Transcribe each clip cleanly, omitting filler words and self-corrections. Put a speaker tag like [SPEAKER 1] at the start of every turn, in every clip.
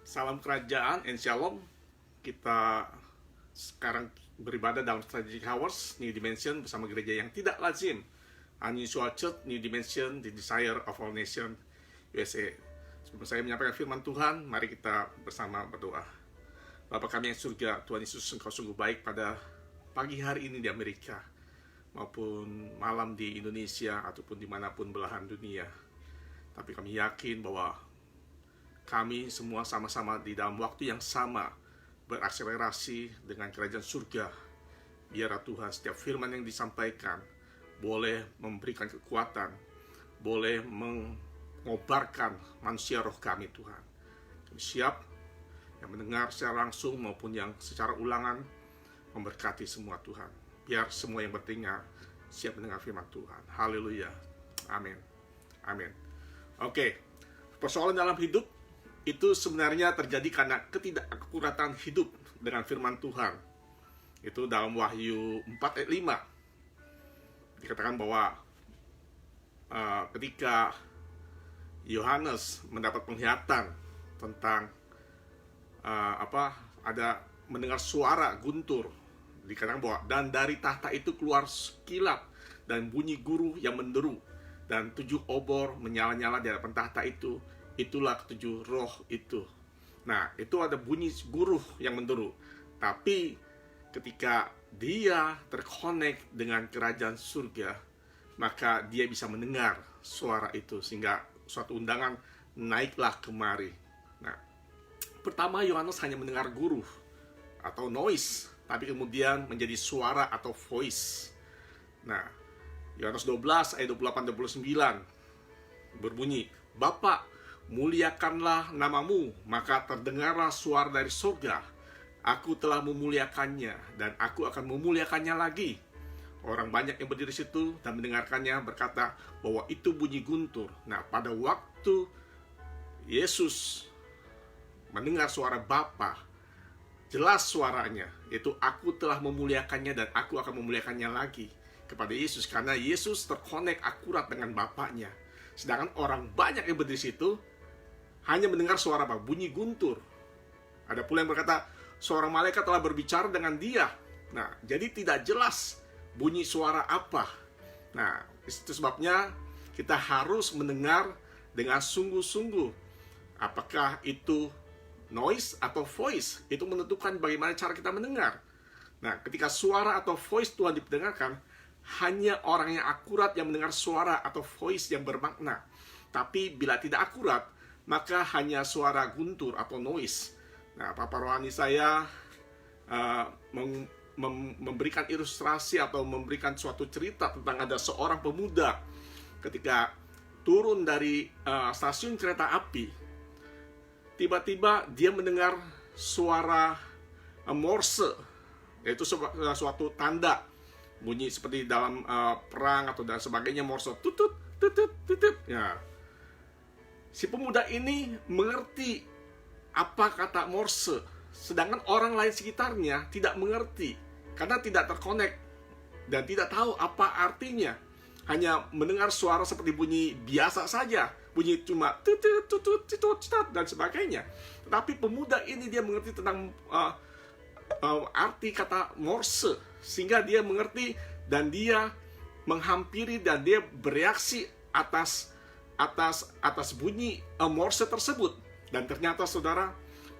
[SPEAKER 1] Salam kerajaan and shalom. Kita sekarang beribadah dalam Strategic Hours New Dimension bersama gereja yang tidak lazim, Unusual Church New Dimension, The Desire of All Nation USA. Sebelum saya menyampaikan firman Tuhan, mari kita bersama berdoa. Bapa kami yang surga, Tuhan Yesus, Engkau sungguh baik pada pagi hari ini di Amerika maupun malam di Indonesia ataupun dimanapun belahan dunia. Tapi kami yakin bahwa kami semua sama-sama di dalam waktu yang sama berakselerasi dengan kerajaan surga. Biarlah Tuhan setiap firman yang disampaikan boleh memberikan kekuatan, boleh mengobarkan manusia roh kami Tuhan. Kami siap yang mendengar secara langsung maupun yang secara ulangan memberkati semua Tuhan. Biar semua yang bertelinga siap mendengar firman Tuhan. Haleluya. Amin. Amin. Oke, persoalan dalam hidup itu sebenarnya terjadi karena ketidakakuratan hidup dengan firman Tuhan. Itu dalam Wahyu 4 ayat 5 dikatakan bahwa ketika Yohanes mendapat penglihatan tentang ada mendengar suara guntur, dikatakan bahwa dan dari tahta itu keluar kilat dan bunyi guru yang menderu, dan 7 obor menyala-nyala di hadapan tahta itu. Itulah ketujuh roh itu. Nah, itu ada bunyi guru yang menderu. Tapi ketika dia terkonek dengan kerajaan surga, maka dia bisa mendengar suara itu, sehingga suatu undangan naiklah kemari. Nah, pertama Yohanes hanya mendengar guru atau noise, tapi kemudian menjadi suara atau voice. Nah, Yohanes 12 ayat 28-29 berbunyi, Bapa, muliakanlah namamu, maka terdengarlah suara dari surga. Aku telah memuliakannya, dan aku akan memuliakannya lagi. Orang banyak yang berdiri situ dan mendengarkannya berkata bahwa itu bunyi guntur. Nah, pada waktu Yesus mendengar suara Bapa, jelas suaranya, yaitu aku telah memuliakannya dan aku akan memuliakannya lagi kepada Yesus, karena Yesus terkonek akurat dengan Bapaknya. Sedangkan orang banyak yang berdiri situ hanya mendengar suara apa? Bunyi guntur. Ada pula yang berkata, seorang malaikat telah berbicara dengan dia. Nah, jadi tidak jelas bunyi suara apa. Nah, itu sebabnya kita harus mendengar dengan sungguh-sungguh. Apakah itu noise atau voice? Itu menentukan bagaimana cara kita mendengar. Nah, ketika suara atau voice Tuhan diperdengarkan, hanya orang yang akurat yang mendengar suara atau voice yang bermakna. Tapi bila tidak akurat, maka hanya suara guntur atau noise. Nah, Papa rohani saya memberikan ilustrasi atau memberikan suatu cerita tentang ada seorang pemuda ketika turun dari stasiun kereta api. Tiba-tiba dia mendengar suara Morse, yaitu suatu tanda bunyi seperti dalam perang atau dan sebagainya, Morse, tutut tutut tutut. Ya. Si pemuda ini mengerti apa kata Morse, sedangkan orang lain sekitarnya tidak mengerti karena tidak terkonek dan tidak tahu apa artinya. Hanya mendengar suara seperti bunyi biasa saja, bunyi cuma tutut tutut tutut dan sebagainya. Tetapi pemuda ini dia mengerti tentang arti kata Morse, sehingga dia mengerti dan dia menghampiri dan dia bereaksi atas bunyi Morse tersebut. Dan ternyata saudara,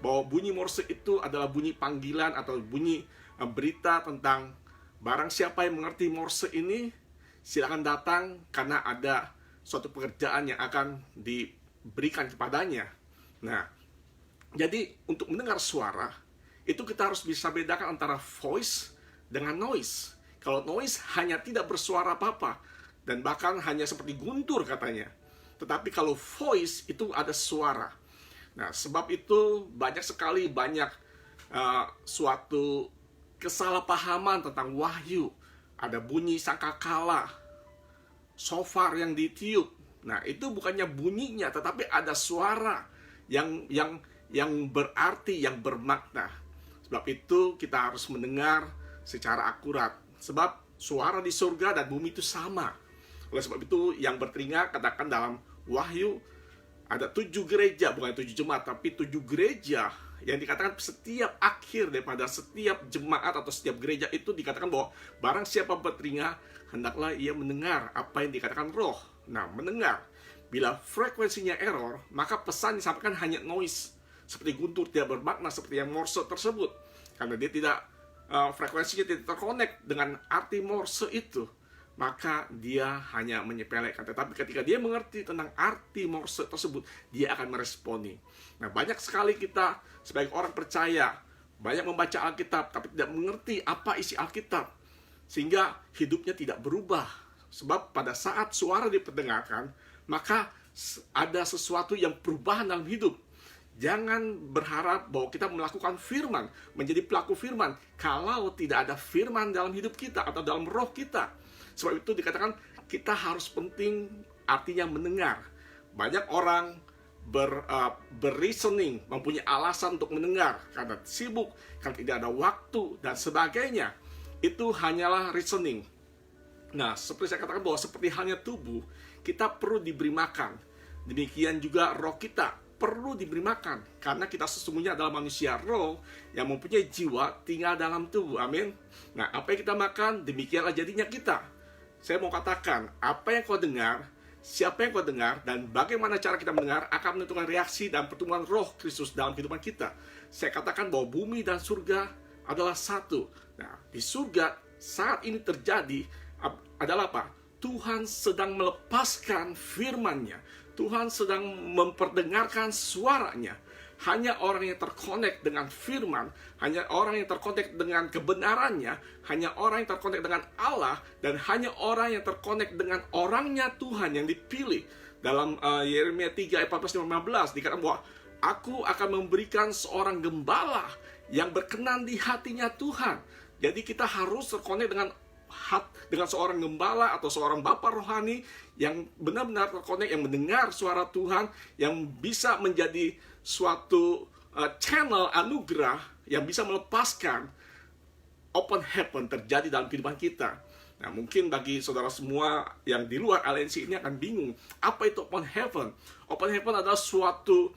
[SPEAKER 1] bahwa bunyi Morse itu adalah bunyi panggilan atau bunyi berita tentang barang siapa yang mengerti Morse ini, silakan datang karena ada suatu pekerjaan yang akan diberikan kepadanya. Nah, jadi untuk mendengar suara itu kita harus bisa bedakan antara voice dengan noise. Kalau noise hanya tidak bersuara apa-apa dan bahkan hanya seperti guntur katanya. Tetapi kalau voice itu ada suara. Nah, sebab itu banyak sekali suatu kesalahpahaman tentang wahyu. Ada bunyi sangkakala, shofar yang ditiup. Nah, itu bukannya bunyinya, tetapi ada suara yang berarti, yang bermakna. Sebab itu kita harus mendengar secara akurat. Sebab suara di surga dan bumi itu sama. Oleh sebab itu yang bertelinga katakan dalam Wahyu ada 7 gereja, bukan 7 jemaat, tapi 7 gereja yang dikatakan setiap akhir daripada setiap jemaat atau setiap gereja itu dikatakan bahwa barang siapa bertelinga, hendaklah ia mendengar apa yang dikatakan roh. Nah, mendengar. Bila frekuensinya error, maka pesan disampaikan hanya noise. Seperti guntur, tidak bermakna seperti yang Morse tersebut. Karena dia tidak, frekuensinya tidak terkonek dengan arti Morse itu. Maka dia hanya menyepelekan. Tetapi ketika dia mengerti tentang arti Morse tersebut, dia akan meresponi. Nah, banyak sekali kita sebagai orang percaya, banyak membaca Alkitab, tapi tidak mengerti apa isi Alkitab. Sehingga hidupnya tidak berubah. Sebab pada saat suara diperdengarkan, maka ada sesuatu yang perubahan dalam hidup. Jangan berharap bahwa kita melakukan firman, menjadi pelaku firman, kalau tidak ada firman dalam hidup kita atau dalam roh kita. Sebab itu dikatakan kita harus penting, artinya mendengar. Banyak orang reasoning, mempunyai alasan untuk mendengar karena sibuk, karena tidak ada waktu dan sebagainya. Itu hanyalah reasoning. Nah, seperti saya katakan bahwa seperti halnya tubuh, kita perlu diberi makan. Demikian juga roh kita perlu diberi makan, karena kita sesungguhnya adalah manusia roh yang mempunyai jiwa tinggal dalam tubuh. Amin. Nah, apa yang kita makan, demikianlah jadinya kita. Saya mau katakan, apa yang kau dengar, siapa yang kau dengar, dan bagaimana cara kita mendengar akan menentukan reaksi dan pertumbuhan roh Kristus dalam kehidupan kita. Saya katakan bahwa bumi dan surga adalah satu. Nah, di surga saat ini terjadi adalah apa? Tuhan sedang melepaskan firman-Nya. Tuhan sedang memperdengarkan suaranya. Hanya orang yang terkonek dengan firman, hanya orang yang terkonek dengan kebenarannya, hanya orang yang terkonek dengan Allah, dan hanya orang yang terkonek dengan orangnya Tuhan yang dipilih. Dalam Yeremia 3 ayat 14-15 dikatakan bahwa aku akan memberikan seorang gembala yang berkenan di hatinya Tuhan. Jadi kita harus terkonek dengan seorang gembala atau seorang bapa rohani yang benar-benar terkonek, yang mendengar suara Tuhan, yang bisa menjadi suatu channel anugerah yang bisa melepaskan open heaven terjadi dalam kehidupan kita. Nah, mungkin bagi saudara semua yang di luar aliansi ini akan bingung, apa itu open heaven? Open heaven adalah suatu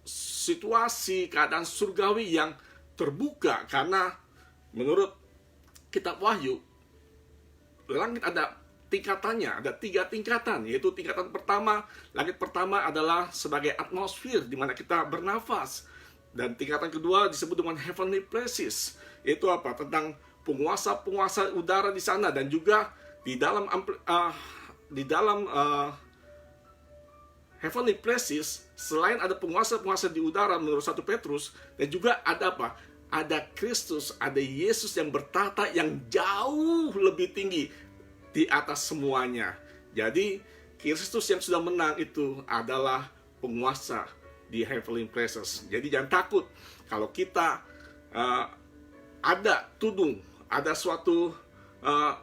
[SPEAKER 1] situasi, keadaan surgawi yang terbuka, karena menurut kitab Wahyu, langit ada tingkatannya, ada 3 tingkatan, yaitu tingkatan pertama, langit pertama adalah sebagai atmosfer di mana kita bernafas, dan tingkatan kedua disebut dengan heavenly places, yaitu apa? Tentang penguasa-penguasa udara di sana, dan juga di dalam heavenly places, selain ada penguasa-penguasa di udara menurut 1 Petrus, dan juga ada apa? Ada Kristus, ada Yesus yang bertata yang jauh lebih tinggi di atas semuanya. Jadi Kristus yang sudah menang itu adalah penguasa di heavenly places. Jadi jangan takut kalau kita ada tudung, ada suatu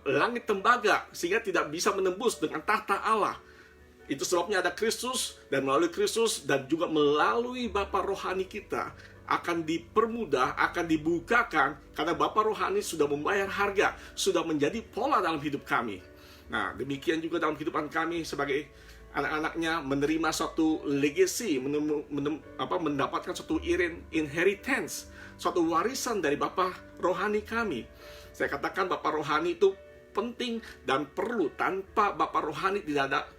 [SPEAKER 1] langit tembaga sehingga tidak bisa menembus dengan tahta Allah. Itu sebabnya ada Kristus, dan melalui Kristus dan juga melalui Bapa rohani kita akan dipermudah, akan dibukakan, karena Bapa rohani sudah membayar harga, sudah menjadi pola dalam hidup kami. Nah, demikian juga dalam kehidupan kami sebagai anak-anaknya, menerima suatu legacy, mendapatkan suatu inheritance, suatu warisan dari Bapa rohani kami. Saya katakan Bapa rohani itu penting dan perlu. Tanpa Bapa rohani tidak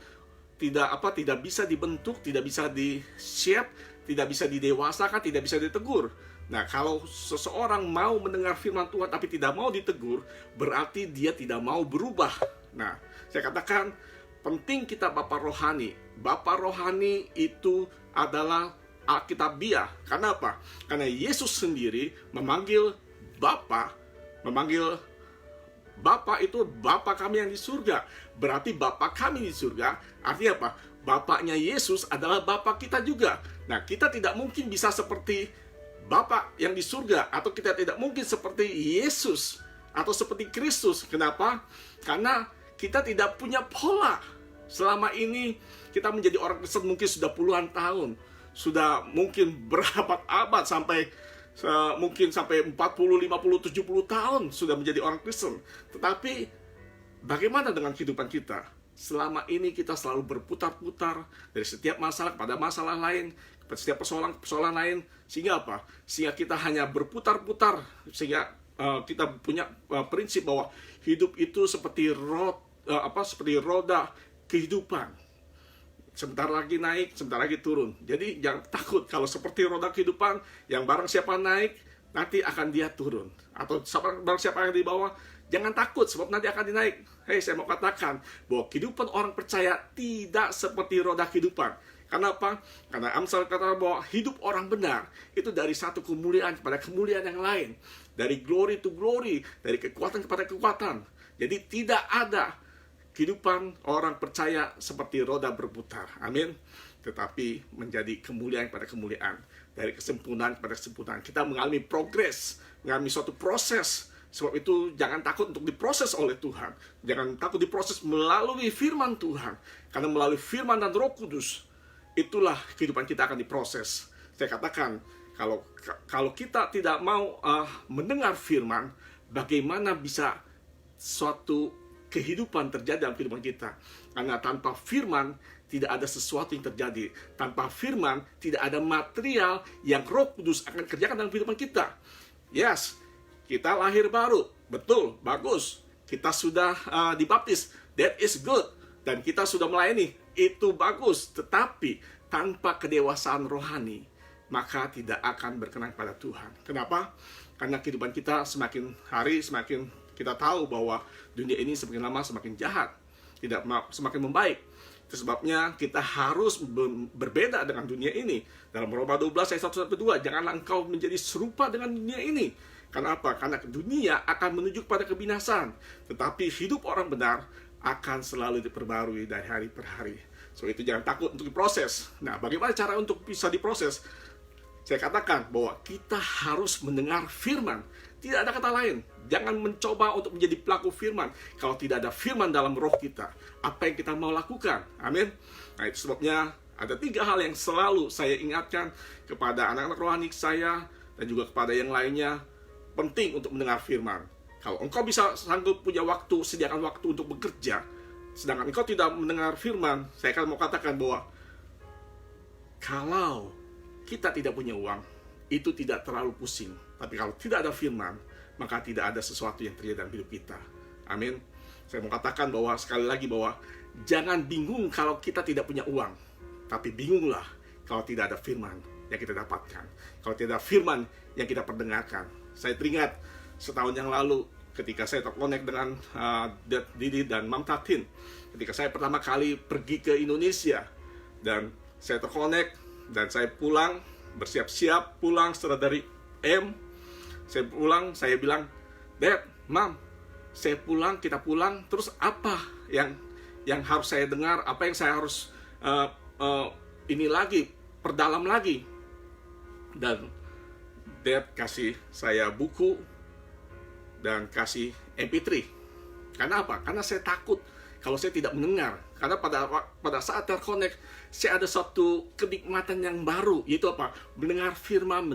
[SPEAKER 1] bisa dibentuk, tidak bisa di-shape, tidak bisa didewasakan, tidak bisa ditegur. Nah, kalau seseorang mau mendengar firman Tuhan tapi tidak mau ditegur, berarti dia tidak mau berubah. Nah, saya katakan penting kita Bapa rohani. Bapa rohani itu adalah Alkitabiah. Karena apa? Karena Yesus sendiri memanggil Bapa itu Bapa kami yang di surga. Berarti Bapa kami di surga artinya apa? Bapaknya Yesus adalah Bapa kita juga. Nah, kita tidak mungkin bisa seperti Bapa yang di surga, atau kita tidak mungkin seperti Yesus atau seperti Kristus. Kenapa? Karena kita tidak punya pola. Selama ini kita menjadi orang Kristen mungkin sudah puluhan tahun, sudah mungkin berabad-abad, mungkin sampai 40, 50, 70 tahun sudah menjadi orang Kristen. Tetapi bagaimana dengan kehidupan kita? selama ini kita selalu berputar-putar dari setiap masalah kepada masalah lain, kepada setiap persoalan lain, sehingga apa? Sehingga kita hanya berputar-putar, sehingga kita punya prinsip bahwa hidup itu seperti roda kehidupan. Sebentar lagi naik, sebentar lagi turun. Jadi jangan takut kalau seperti roda kehidupan, yang barang siapa naik, nanti akan dia turun. Atau barang siapa yang di bawah, jangan takut sebab nanti akan dinaik. Hei, saya mau katakan bahwa kehidupan orang percaya tidak seperti roda kehidupan. Karena apa? Karena Amsal kata bahwa hidup orang benar itu dari satu kemuliaan kepada kemuliaan yang lain. Dari glory to glory, dari kekuatan kepada kekuatan. Jadi tidak ada kehidupan orang percaya seperti roda berputar. Amin. Tetapi menjadi kemuliaan kepada kemuliaan. Dari kesempurnaan kepada kesempurnaan. Kita mengalami progres, mengalami suatu proses. Sebab itu jangan takut untuk diproses oleh Tuhan. Jangan takut diproses melalui firman Tuhan. Karena melalui firman dan Roh Kudus, itulah kehidupan kita akan diproses. Saya katakan, kalau kita tidak mau mendengar firman, bagaimana bisa suatu kehidupan terjadi dalam kehidupan kita? Karena tanpa firman tidak ada sesuatu yang terjadi. Tanpa firman tidak ada material yang Roh Kudus akan kerjakan dalam kehidupan kita. Yes, kita lahir baru, betul, bagus. Kita sudah dibaptis, that is good. Dan kita sudah melayani, itu bagus. Tetapi tanpa kedewasaan rohani, maka tidak akan berkenan pada Tuhan. Kenapa? Karena kehidupan kita semakin hari semakin kita tahu bahwa dunia ini semakin lama semakin jahat, tidak semakin membaik. Itu sebabnya kita harus berbeda dengan dunia ini. Dalam Roma 12 ayat 1-2, janganlah engkau menjadi serupa dengan dunia ini. Karena apa? Karena dunia akan menuju kepada kebinasan, tetapi hidup orang benar akan selalu diperbarui dari hari per hari. So itu jangan takut untuk diproses. Nah, bagaimana cara untuk bisa diproses? Saya katakan bahwa kita harus mendengar firman. Tidak ada kata lain. Jangan mencoba untuk menjadi pelaku firman kalau tidak ada firman dalam roh kita. Apa yang kita mau lakukan? Amin. Nah, itu sebabnya ada 3 hal yang selalu saya ingatkan kepada anak-anak rohani saya dan juga kepada yang lainnya. Penting untuk mendengar firman. Kalau engkau bisa sanggup punya waktu, sediakan waktu untuk bekerja, sedangkan engkau tidak mendengar firman, saya akan mau katakan bahwa kalau kita tidak punya uang, itu tidak terlalu pusing. Tapi kalau tidak ada firman, maka tidak ada sesuatu yang terjadi dalam hidup kita. Amin. Saya mau katakan bahwa sekali lagi bahwa jangan bingung kalau kita tidak punya uang, tapi bingunglah kalau tidak ada firman yang kita dapatkan, kalau tidak ada firman yang kita perdengarkan. Saya teringat setahun yang lalu ketika saya terkonek dengan Dad Didi dan Mam Tatin, ketika saya pertama kali pergi ke Indonesia dan saya terkonek dan saya pulang, bersiap-siap pulang setelah dari saya pulang, saya bilang, Dad, Mam, saya pulang, kita pulang, terus apa yang harus saya dengar, apa yang saya harus perdalam lagi. Dan Dad kasih saya buku dan kasih MP3. Karena apa? Karena saya takut kalau saya tidak mendengar. Karena pada saat terkonek, saya ada suatu kenikmatan yang baru, yaitu apa? Mendengar firman.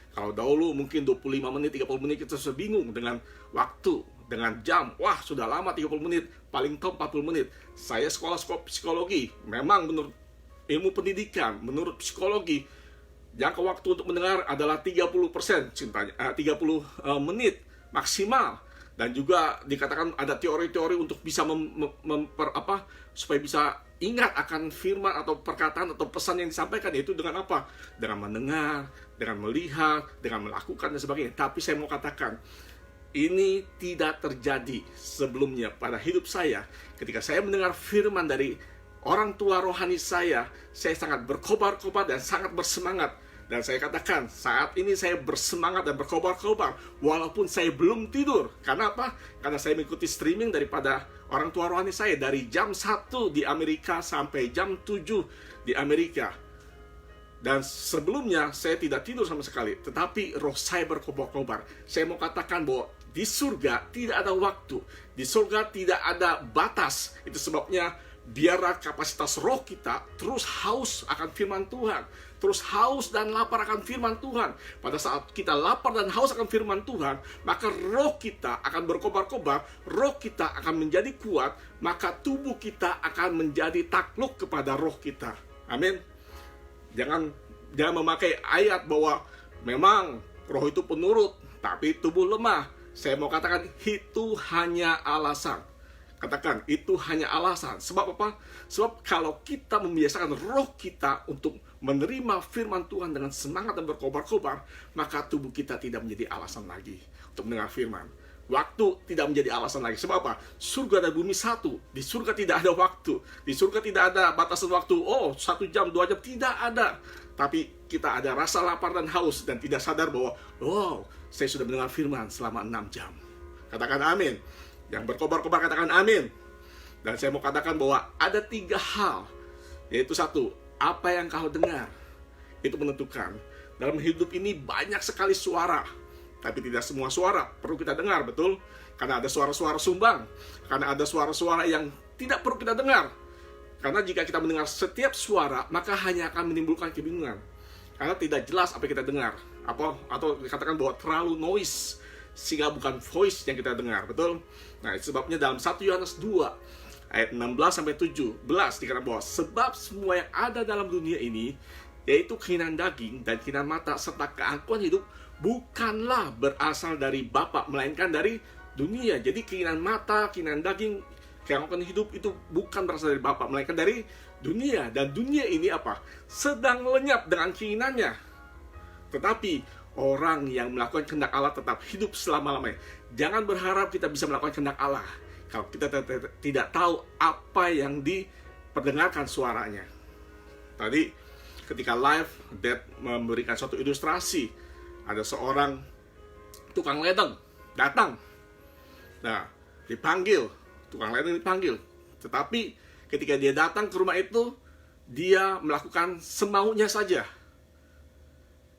[SPEAKER 1] Kalau dahulu mungkin 25 menit, 30 menit kita sudah bingung dengan waktu, dengan jam. Wah, sudah lama 30 menit, paling top 40 menit. Saya sekolah psikologi, memang menurut ilmu pendidikan, menurut psikologi, jangka waktu untuk mendengar adalah 30%, 30 menit maksimal. Dan juga dikatakan ada teori-teori untuk bisa supaya bisa ingat akan firman atau perkataan atau pesan yang disampaikan, yaitu dengan apa? Dengan mendengar, dengan melihat, dengan melakukan dan sebagainya. Tapi saya mau katakan, ini tidak terjadi sebelumnya pada hidup saya. Ketika saya mendengar firman dari orang tua rohani saya sangat berkobar-kobar dan sangat bersemangat. Dan saya katakan, saat ini saya bersemangat dan berkobar-kobar walaupun saya belum tidur. Karena apa? Karena saya mengikuti streaming daripada orang tua rohani saya dari jam 1 di Amerika sampai jam 7 di Amerika. Dan sebelumnya saya tidak tidur sama sekali, tetapi roh saya berkobar-kobar. Saya mau katakan bahwa di surga tidak ada waktu, di surga tidak ada batas. Itu sebabnya biarlah kapasitas roh kita terus haus akan firman Tuhan, terus haus dan lapar akan firman Tuhan. Pada saat kita lapar dan haus akan firman Tuhan, maka roh kita akan berkobar-kobar, roh kita akan menjadi kuat, maka tubuh kita akan menjadi takluk kepada roh kita. Amin. Jangan memakai ayat bahwa memang roh itu penurut, tapi tubuh lemah. Saya mau katakan itu hanya alasan. Katakan, itu hanya alasan. Sebab apa? Sebab kalau kita membiasakan roh kita untuk menerima firman Tuhan dengan semangat dan berkobar-kobar, maka tubuh kita tidak menjadi alasan lagi untuk mendengar firman. Waktu tidak menjadi alasan lagi. Sebab apa? Surga dan bumi satu. Di surga tidak ada waktu. Di surga tidak ada batasan waktu. Oh, 1 jam, 2 jam. Tidak ada. Tapi kita ada rasa lapar dan haus dan tidak sadar bahwa, wow, saya sudah mendengar firman selama 6 jam. Katakan amin. Yang berkobar-kobar katakan amin. Dan saya mau katakan bahwa ada 3 hal. Yaitu 1, apa yang kau dengar itu menentukan. Dalam hidup ini banyak sekali suara, tapi tidak semua suara perlu kita dengar, betul? Karena ada suara-suara sumbang, karena ada suara-suara yang tidak perlu kita dengar. Karena jika kita mendengar setiap suara, maka hanya akan menimbulkan kebingungan. Karena tidak jelas apa yang kita dengar. Atau dikatakan bahwa terlalu noise, sehingga bukan voice yang kita dengar, betul? Nah, itu sebabnya dalam 1 Yohanes 2 ayat 16-17 dikatakan bahwa sebab semua yang ada dalam dunia ini, yaitu keinginan daging dan keinginan mata serta keangkuhan hidup, bukanlah berasal dari Bapa, melainkan dari dunia. Jadi keinginan mata, keinginan daging, keangkuhan hidup itu bukan berasal dari Bapa, melainkan dari dunia. Dan dunia ini apa? Sedang lenyap dengan keinginannya. Tetapi orang yang melakukan kehendak Allah tetap hidup selama-lamanya. Jangan berharap kita bisa melakukan kehendak Allah kalau kita tidak tahu apa yang diperdengarkan suaranya. Tadi ketika live, Dad memberikan suatu ilustrasi. Ada seorang tukang ledeng datang. Nah, dipanggil. Tukang ledeng dipanggil. Tetapi ketika dia datang ke rumah itu, dia melakukan semaunya saja.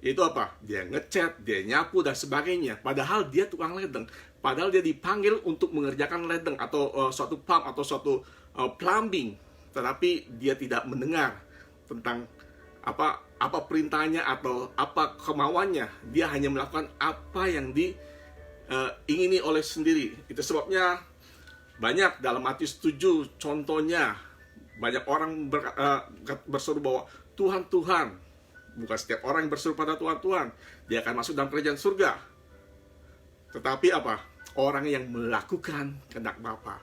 [SPEAKER 1] Itu apa? Dia ngecat, dia nyapu, dan sebagainya. Padahal dia tukang ledeng. Padahal dia dipanggil untuk mengerjakan ledeng atau suatu pump atau suatu plumbing. Tetapi dia tidak mendengar tentang apa perintahnya atau apa kemauannya. Dia hanya melakukan apa yang diingini oleh sendiri. Itu sebabnya banyak dalam Matius 7 contohnya. Banyak orang berseru bahwa Tuhan, Tuhan. Bukan setiap orang yang berseru pada Tuhan, Tuhan, dia akan masuk dalam kerajaan surga. Tetapi apa? Orang yang melakukan kehendak Bapa.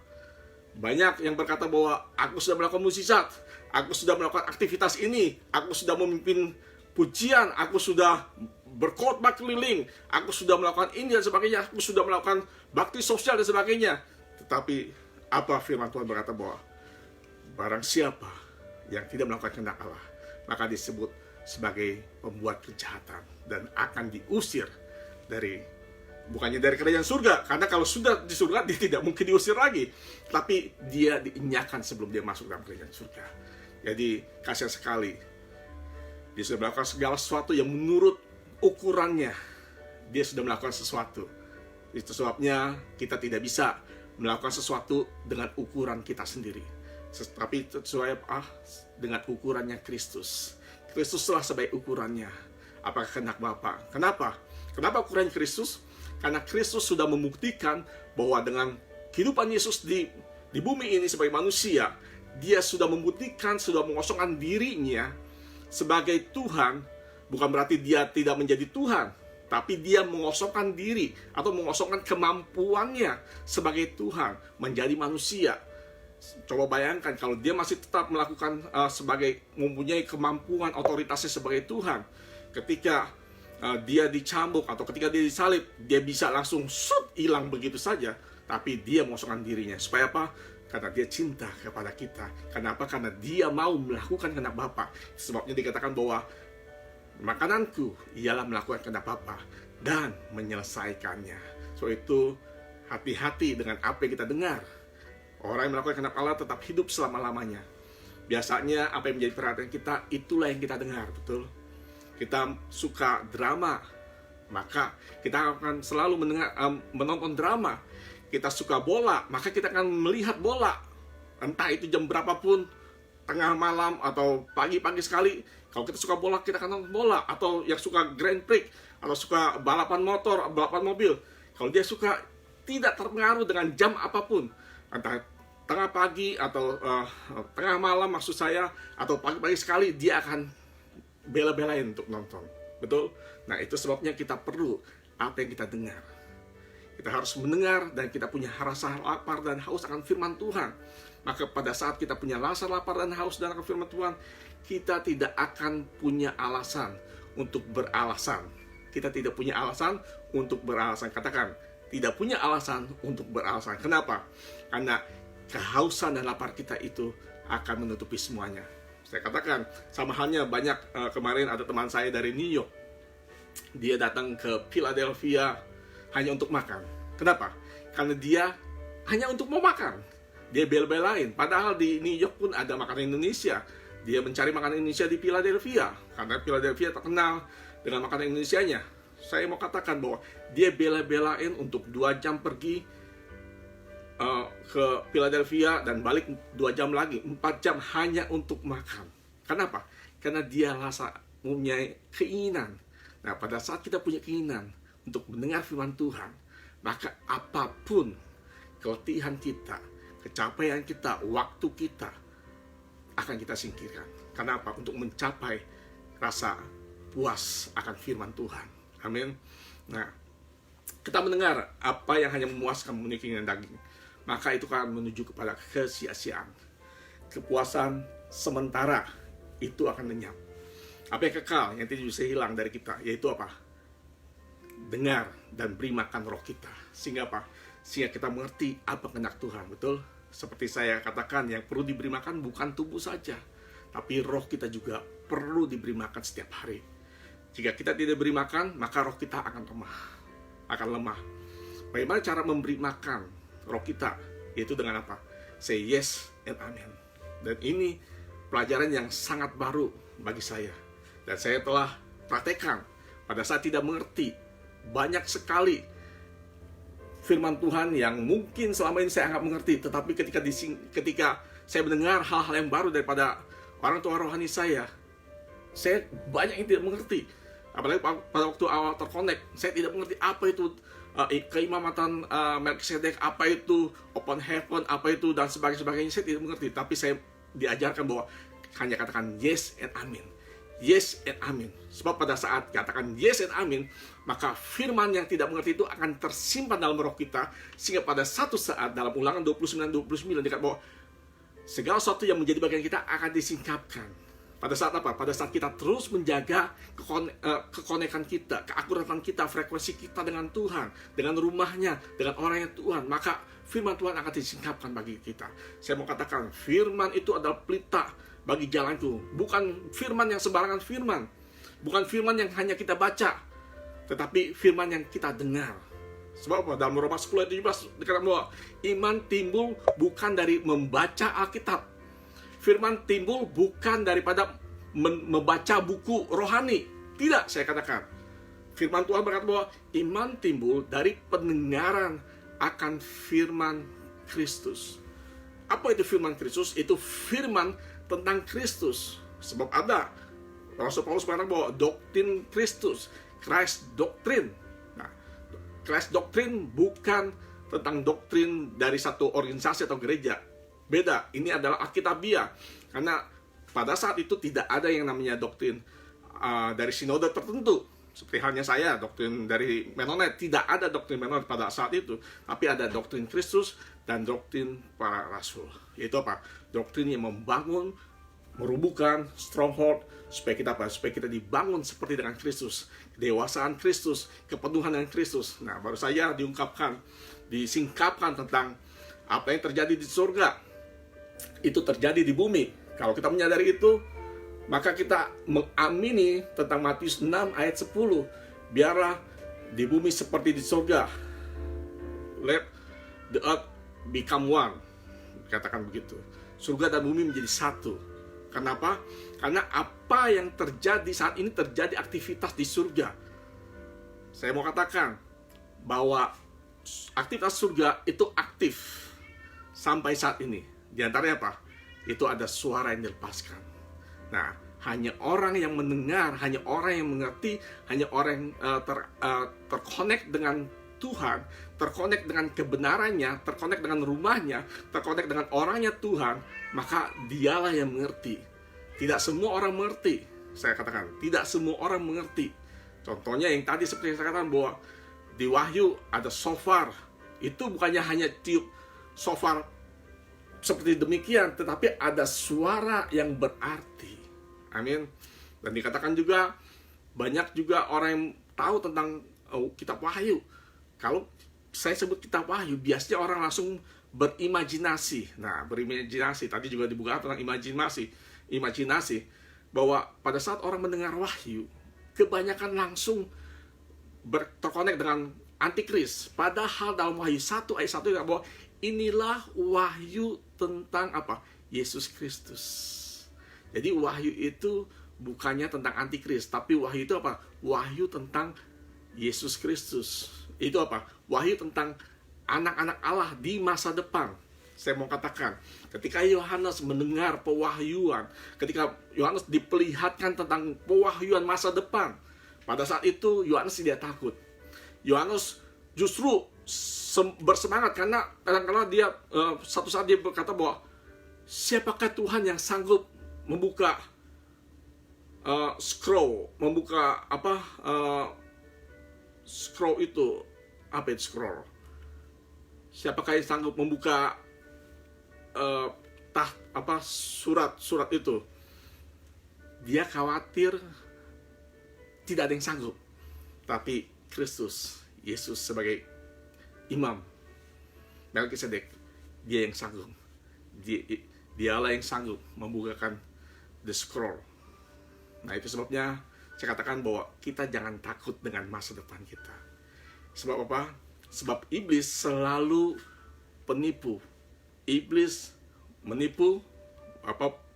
[SPEAKER 1] Banyak yang berkata bahwa aku sudah melakukan mukjizat, aku sudah melakukan aktivitas ini, aku sudah memimpin pujian, aku sudah berkhotbah keliling, aku sudah melakukan ini dan sebagainya, aku sudah melakukan bakti sosial dan sebagainya. Tetapi apa firman Tuhan berkata bahwa barang siapa yang tidak melakukan kehendak Allah, maka disebut sebagai pembuat kejahatan dan akan diusir bukannya dari kerajaan surga, karena kalau sudah di surga dia tidak mungkin diusir lagi, tapi dia diinyakan sebelum dia masuk dalam kerajaan surga. Jadi kasihan sekali, dia sudah melakukan segala sesuatu yang menurut ukurannya. Dia sudah melakukan sesuatu. Itu sebabnya kita tidak bisa melakukan sesuatu dengan ukuran kita sendiri, tapi sesuai dengan ukurannya Kristus. Kristuslah sebagai ukurannya. Apakah kehendak Bapa? Kenapa? Kenapa ukuran Kristus? Karena Kristus sudah membuktikan bahwa dengan kehidupan Yesus di bumi ini sebagai manusia, dia sudah membuktikan, sudah mengosongkan dirinya sebagai Tuhan. Bukan berarti dia tidak menjadi Tuhan, tapi dia mengosongkan diri atau mengosongkan kemampuannya sebagai Tuhan menjadi manusia. Coba bayangkan kalau dia masih tetap melakukan mempunyai kemampuan otoritasnya sebagai Tuhan. Ketika dia dicambuk atau ketika dia disalib, dia bisa langsung hilang begitu saja. Tapi dia mengosongkan dirinya. Supaya apa? Karena dia cinta kepada kita. Kenapa? Karena dia mau melakukan kehendak Bapa. Sebabnya dikatakan bahwa makananku ialah melakukan kehendak Bapa dan menyelesaikannya. So itu hati-hati dengan apa yang kita dengar. Orang yang melakukan kehendak Allah tetap hidup selama-lamanya. Biasanya apa yang menjadi perhatian kita, itulah yang kita dengar, betul? Kita suka drama, maka kita akan selalu menonton drama. Kita suka bola, maka kita akan melihat bola. Entah itu jam berapapun, tengah malam atau pagi-pagi sekali. Kalau kita suka bola, kita akan nonton bola. Atau yang suka Grand Prix, atau suka balapan motor, balapan mobil. Kalau dia suka, tidak terpengaruh dengan jam apapun. Entah tengah pagi atau tengah malam maksud saya, atau pagi-pagi sekali, dia akan bela-belain untuk nonton. Betul? Nah, itu sebabnya kita perlu apa yang kita dengar. Kita harus mendengar dan kita punya rasa lapar dan haus akan firman Tuhan. Maka pada saat kita punya rasa lapar dan haus dan akan firman Tuhan, kita tidak akan punya alasan untuk beralasan. Kita tidak punya alasan untuk beralasan. Katakan, tidak punya alasan untuk beralasan. Kenapa? Karena kehausan dan lapar kita itu akan menutupi semuanya. Saya katakan, sama halnya banyak kemarin ada teman saya dari New York. Dia datang ke Philadelphia hanya untuk makan. Kenapa? Karena dia hanya untuk mau makan. Dia bela-belain. Padahal di New York pun ada makanan Indonesia. Dia mencari makanan Indonesia di Philadelphia. Karena Philadelphia terkenal dengan makanan Indonesianya. Saya mau katakan bahwa dia bela-belain untuk 2 jam pergi ke Philadelphia dan balik 2 jam lagi. 4 jam hanya untuk makan. Kenapa? Karena dia rasa mempunyai keinginan. Nah, pada saat kita punya keinginan untuk mendengar firman Tuhan, maka apapun keletihan kita, kecapaian kita, waktu kita akan kita singkirkan. Kenapa? Untuk mencapai rasa puas akan firman Tuhan. Amin. Nah, kita mendengar apa yang hanya memuaskan mempunyai keinginan daging, maka itu akan menuju kepada kesia-siaan. Kepuasan sementara itu akan lenyap. Apa yang kekal, yang tidak bisa hilang dari kita, yaitu apa? Dengar dan beri makan roh kita. Sehingga apa? Sehingga kita mengerti apa kehendak Tuhan. Betul? Seperti saya katakan, yang perlu diberi makan bukan tubuh saja, tapi roh kita juga perlu diberi makan setiap hari. Jika kita tidak beri makan, maka roh kita akan lemah. Bagaimana cara memberi makan roh kita? Yaitu dengan apa? Say yes and amen. Dan ini pelajaran yang sangat baru bagi saya. Dan saya telah praktekkan pada saat tidak mengerti. Banyak sekali firman Tuhan yang mungkin selama ini saya anggap mengerti. Tetapi ketika saya mendengar hal-hal yang baru daripada orang tua rohani saya banyak yang tidak mengerti. Apalagi pada waktu awal terkonek, saya tidak mengerti apa itu keimamatan Melkisedek, apa itu open heaven, apa itu dan sebagainya. Saya tidak mengerti. Tapi saya diajarkan bahwa hanya katakan yes and amen. Yes and amen. Sebab pada saat katakan yes and amen, maka firman yang tidak mengerti itu akan tersimpan dalam roh kita. Sehingga pada satu saat dalam Ulangan 29:29 dikatakan bahwa segala sesuatu yang menjadi bagian kita akan disingkapkan. Pada saat apa? Pada saat kita terus menjaga kekonekan kita, keakuratan kita, frekuensi kita dengan Tuhan, dengan rumahnya, dengan orangnya Tuhan, maka firman Tuhan akan disingkapkan bagi kita. Saya mau katakan, firman itu adalah pelita bagi jalanku. Bukan firman yang sembarangan firman. Bukan firman yang hanya kita baca, tetapi firman yang kita dengar. Sebab apa? Dalam Roma 10 ayat 17 dikatakan bahwa iman timbul bukan dari membaca Alkitab. Firman timbul bukan daripada membaca buku rohani. Tidak, saya katakan. Firman Tuhan berkata bahwa iman timbul dari pendengaran akan firman Kristus. Apa itu firman Kristus? Itu firman tentang Kristus. Sebab ada Rasul Paulus mengatakan bahwa doktrin Kristus, Christ doctrine. Nah, Christ doctrine bukan tentang doktrin dari satu organisasi atau gereja. Beda, ini adalah Alkitabiah. Karena pada saat itu tidak ada yang namanya doktrin dari sinode tertentu. Seperti halnya saya, doktrin dari Mennonite. Tidak ada doktrin Mennonite pada saat itu. Tapi ada doktrin Kristus dan doktrin para rasul. Yaitu apa? Doktrin yang membangun, merubuhkan stronghold, supaya kita apa? Supaya kita dibangun seperti dengan Kristus. Kedewasaan Kristus, kepenuhan dengan Kristus. Nah, baru saya disingkapkan tentang apa yang terjadi di surga. Itu terjadi di bumi. Kalau kita menyadari itu, maka kita mengamini tentang Matius 6 ayat 10. Biarlah di bumi seperti di surga. Let the earth become one. Katakan begitu. Surga dan bumi menjadi satu. Kenapa? Karena apa yang terjadi saat ini terjadi aktivitas di surga. Saya mau katakan bahwa aktivitas surga itu aktif sampai saat ini. Di antaranya apa? Itu ada suara yang dilepaskan. Nah, hanya orang yang mendengar, hanya orang yang mengerti, hanya orang yang terkonek dengan Tuhan, terkonek dengan kebenarannya, terkonek dengan rumahnya, terkonek dengan orangnya Tuhan, maka dialah yang mengerti. Tidak semua orang mengerti. Saya katakan, tidak semua orang mengerti. Contohnya yang tadi seperti saya katakan bahwa di Wahyu ada shofar. Itu bukannya hanya tiup shofar seperti demikian, tetapi ada suara yang berarti. Amin. Dan dikatakan juga, banyak juga orang yang tahu tentang kitab Wahyu. Kalau saya sebut kitab Wahyu, biasanya orang langsung berimajinasi. Nah, berimajinasi, tadi juga dibuka tentang imajinasi, bahwa pada saat orang mendengar Wahyu, kebanyakan langsung terkonek dengan antikris. Padahal dalam Wahyu 1 ayat 1 bahwa inilah wahyu tentang apa? Yesus Kristus. Jadi wahyu itu bukannya tentang antikris, tapi wahyu itu apa? Wahyu tentang Yesus Kristus. Itu apa? Wahyu tentang anak-anak Allah di masa depan. Saya mau katakan, ketika Yohanes mendengar pewahyuan, ketika Yohanes diperlihatkan tentang pewahyuan masa depan, pada saat itu Yohanes tidak takut. Yohanes justru bersemangat karena kadang-kadang dia satu saat dia berkata bahwa siapakah Tuhan yang sanggup membuka scroll, membuka apa scroll itu, apa itu scroll? Siapakah yang sanggup membuka surat itu? Dia khawatir tidak ada yang sanggup, tapi Kristus, Yesus sebagai imam Melkisedek, dia yang sanggup. Dialah yang sanggup membukakan the scroll. Nah, itu sebabnya saya katakan bahwa kita jangan takut dengan masa depan kita. Sebab apa? Sebab iblis selalu penipu. Iblis menipu,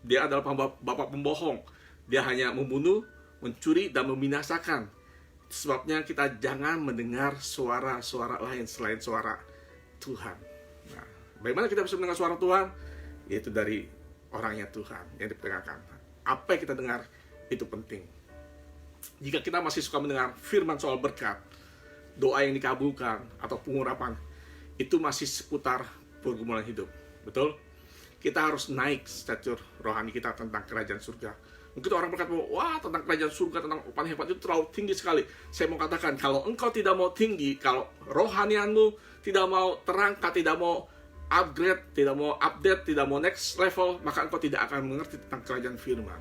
[SPEAKER 1] dia adalah bapak pembohong. Dia hanya membunuh, mencuri, dan membinasakan. Sebabnya kita jangan mendengar suara-suara lain selain suara Tuhan. Nah, bagaimana kita bisa mendengar suara Tuhan? Yaitu dari orangnya Tuhan yang diperdengarkan. Apa yang kita dengar itu penting. Jika kita masih suka mendengar firman soal berkat, doa yang dikabulkan, atau pengurapan, itu masih seputar pergumulan hidup. Betul? Kita harus naik statur rohani kita tentang kerajaan surga. Mungkin orang berkata, wah, tentang kerajaan surga, tentang upah hebat itu terlalu tinggi sekali. Saya mau katakan, kalau engkau tidak mau tinggi, kalau rohanianmu tidak mau terangkat, tidak mau upgrade, tidak mau update, tidak mau next level, maka engkau tidak akan mengerti tentang kerajaan firman.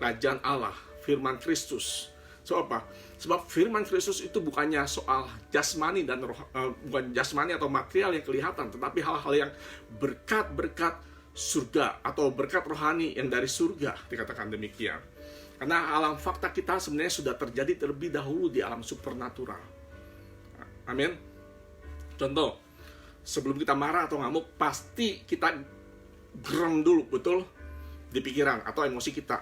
[SPEAKER 1] Kerajaan Allah, firman Kristus. So apa? Sebab firman Kristus itu bukannya soal jasmani dan bukan jasmani atau material yang kelihatan, tetapi hal-hal yang berkat-berkat surga atau berkat rohani yang dari surga, dikatakan demikian. Karena alam fakta kita sebenarnya sudah terjadi terlebih dahulu di alam supernatural. Amin. Contoh, sebelum kita marah atau ngamuk, pasti kita geram dulu, betul? Di pikiran atau emosi kita.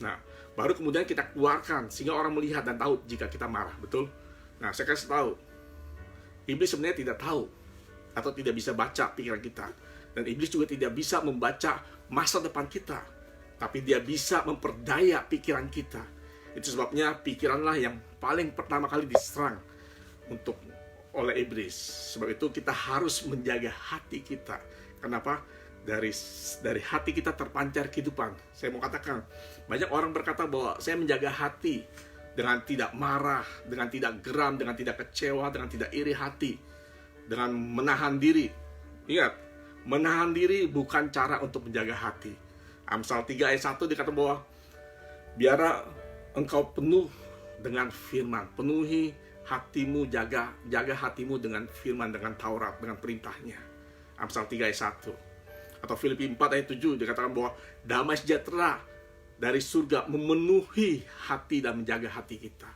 [SPEAKER 1] Nah, baru kemudian kita keluarkan sehingga orang melihat dan tahu jika kita marah, betul? Nah, saya kasih tahu, iblis sebenarnya tidak tahu atau tidak bisa baca pikiran kita. Dan iblis juga tidak bisa membaca masa depan kita, tapi dia bisa memperdaya pikiran kita. Itu sebabnya pikiranlah yang paling pertama kali diserang oleh iblis. Sebab itu kita harus menjaga hati kita. Kenapa? Dari hati kita terpancar kehidupan. Saya mau katakan, banyak orang berkata bahwa saya menjaga hati dengan tidak marah, dengan tidak geram, dengan tidak kecewa, dengan tidak iri hati, dengan menahan diri. Ingat, menahan diri bukan cara untuk menjaga hati. Amsal 3 ayat 1 dikata bahwa biarlah engkau penuh dengan firman, penuhi hatimu, jaga hatimu dengan firman, dengan Taurat, dengan perintahnya. Amsal 3 ayat 1. Atau Filipi 4 ayat 7 dikatakan bahwa damai sejahtera dari surga memenuhi hati dan menjaga hati kita.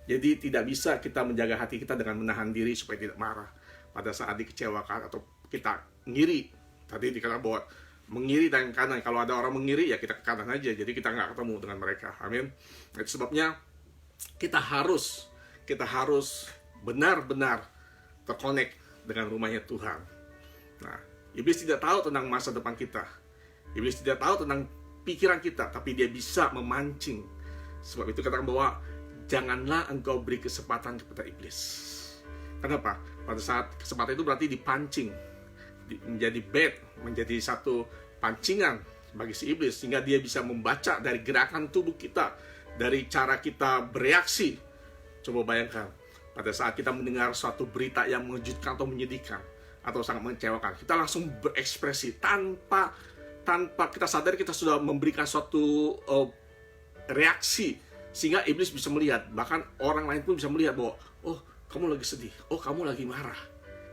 [SPEAKER 1] Jadi tidak bisa kita menjaga hati kita dengan menahan diri supaya tidak marah pada saat dikecewakan atau kita ngiri. Tadi dikatakan bahwa mengiri dan kanan. Kalau ada orang mengiri, ya kita ke kanan aja. Jadi kita nggak ketemu dengan mereka. Amin. Itu sebabnya kita harus benar-benar terkonek dengan rumahnya Tuhan. Nah, Iblis tidak tahu tentang masa depan kita. Iblis tidak tahu tentang pikiran kita, tapi dia bisa memancing. Sebab itu katakan bahwa janganlah engkau beri kesempatan kepada iblis. Kenapa? Pada saat kesempatan itu berarti dipancing, menjadi bait, menjadi satu pancingan bagi si iblis, sehingga dia bisa membaca dari gerakan tubuh kita, dari cara kita bereaksi. Coba bayangkan, pada saat kita mendengar suatu berita yang mengejutkan atau menyedihkan, atau sangat mengecewakan, kita langsung berekspresi tanpa kita sadar kita sudah memberikan suatu reaksi, sehingga iblis bisa melihat, bahkan orang lain pun bisa melihat bahwa, oh kamu lagi sedih, oh kamu lagi marah.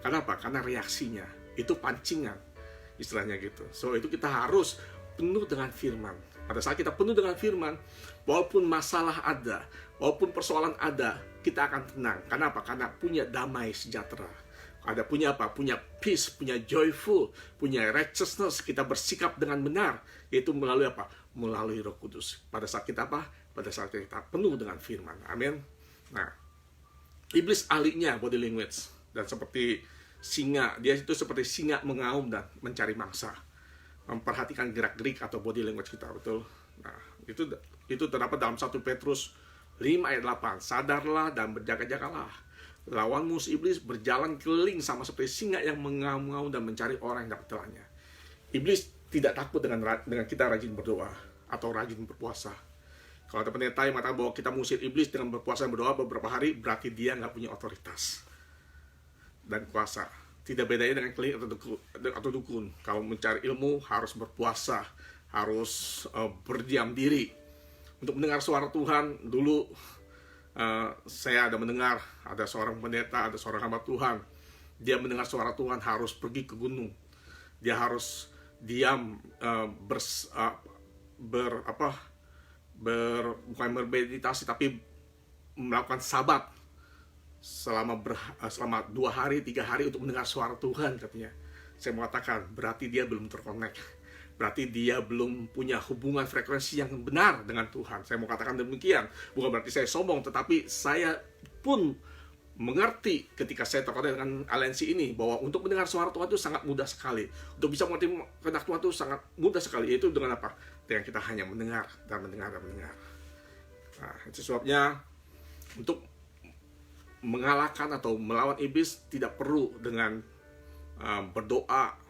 [SPEAKER 1] Kenapa? Karena reaksinya itu pancingan, istilahnya gitu. So itu kita harus penuh dengan firman. Pada saat kita penuh dengan firman, walaupun masalah ada, walaupun persoalan ada, kita akan tenang. Kenapa? Karena punya damai sejahtera. Ada punya apa? Punya peace, punya joyful, punya righteousness. Kita bersikap dengan benar, yaitu melalui apa? Melalui Roh Kudus. Pada saat kita apa? Pada saat kita penuh dengan firman. Amin. Nah, iblis ahlinya body language, dan seperti singa, dia itu seperti singa mengaum dan mencari mangsa, memperhatikan gerak-gerik atau body language kita, betul. Nah, itu terdapat dalam 1 Petrus 5 ayat 8. Sadarlah dan berjaga-jagalah. Lawanmu si iblis berjalan keliling sama seperti singa yang mengaum-ngaum dan mencari orang yang dapat telannya. Iblis tidak takut dengan kita rajin berdoa atau rajin berpuasa. Kalau ada pendeta yang mengatakan bahwa kita mengusir iblis dengan berpuasa dan berdoa beberapa hari, berarti dia nggak punya otoritas dan kuasa. Tidak bedanya dengan keliling atau dukun. Kalau mencari ilmu harus berpuasa, harus berdiam diri. Untuk mendengar suara Tuhan, dulu saya ada mendengar, ada seorang pendeta, ada seorang hamba Tuhan. Dia mendengar suara Tuhan harus pergi ke gunung. Dia harus diam, bukan bermeditasi, tapi melakukan sabat selama 2 hari, 3 hari untuk mendengar suara Tuhan, katanya. Saya mengatakan, berarti dia belum terkonek. Berarti dia belum punya hubungan frekuensi yang benar dengan Tuhan. Saya mau katakan demikian. Bukan berarti saya sombong, tetapi saya pun mengerti ketika saya terkonek dengan aliansi ini, bahwa untuk mendengar suara Tuhan itu sangat mudah sekali. Untuk bisa mengerti kehendak Tuhan itu sangat mudah sekali. Yaitu dengan apa? Dengan kita hanya mendengar dan mendengar dan mendengar. Nah, itu sebabnya untuk mengalahkan atau melawan iblis tidak perlu dengan berdoa.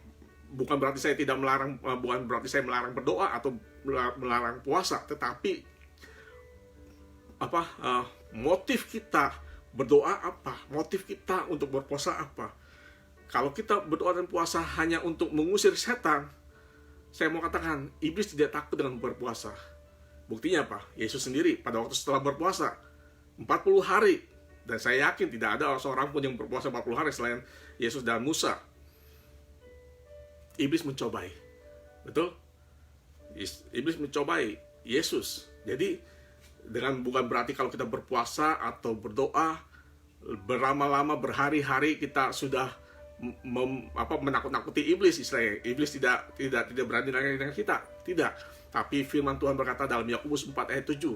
[SPEAKER 1] Bukan berarti saya melarang berdoa atau melarang puasa, tetapi motif kita berdoa apa? Motif kita untuk berpuasa apa? Kalau kita berdoa dan puasa hanya untuk mengusir setan, saya mau katakan iblis tidak takut dengan berpuasa. Buktinya apa? Yesus sendiri pada waktu setelah berpuasa 40 hari, dan saya yakin tidak ada seorang pun yang berpuasa 40 hari selain Yesus dan Musa. Iblis mencobai, betul? Iblis mencobai Yesus. Jadi bukan berarti kalau kita berpuasa atau berdoa berlama-lama berhari-hari kita sudah menakut-nakuti iblis, istilahnya. Iblis tidak berani dengan kita, tidak. Tapi firman Tuhan berkata dalam Yakobus 4 ayat 7,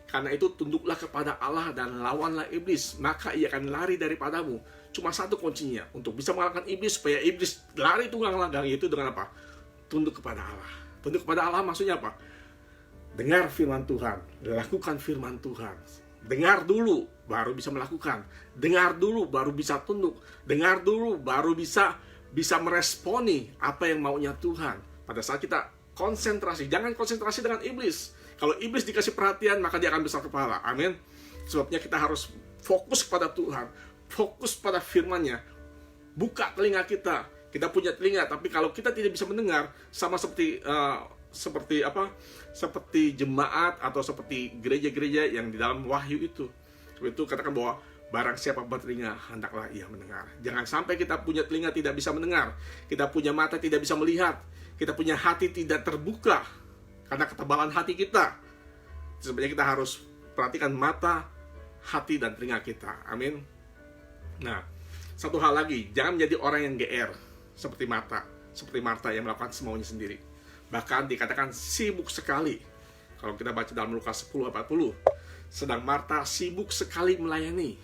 [SPEAKER 1] karena itu tunduklah kepada Allah dan lawanlah iblis, maka ia akan lari daripadamu. Cuma satu kuncinya untuk bisa mengalahkan iblis, supaya iblis lari tunggang langgang, yaitu dengan apa? Tunduk kepada Allah. Tunduk kepada Allah maksudnya apa? Dengar firman Tuhan, lakukan firman Tuhan. Dengar dulu baru bisa melakukan. Dengar dulu baru bisa tunduk. Dengar dulu baru bisa meresponi apa yang maunya Tuhan. Pada saat kita konsentrasi, jangan konsentrasi dengan iblis. Kalau iblis dikasih perhatian, maka dia akan besar kepala. Amin. Sebabnya kita harus fokus kepada Tuhan, fokus pada firman-Nya. Buka telinga kita. Kita punya telinga, tapi kalau kita tidak bisa mendengar, sama seperti jemaat atau seperti gereja-gereja yang di dalam Wahyu itu. Sebab itu katakan bahwa barang siapa bertelinga, hendaklah ia mendengar. Jangan sampai kita punya telinga tidak bisa mendengar, kita punya mata tidak bisa melihat, kita punya hati tidak terbuka karena ketebalan hati kita. Sebenarnya kita harus perhatikan mata, hati, dan telinga kita. Amin. Nah, satu hal lagi, jangan menjadi orang yang GR seperti Marta yang melakukan semaunya sendiri. Bahkan dikatakan sibuk sekali. Kalau kita baca dalam Lukas 10:40, sedang Marta sibuk sekali melayani.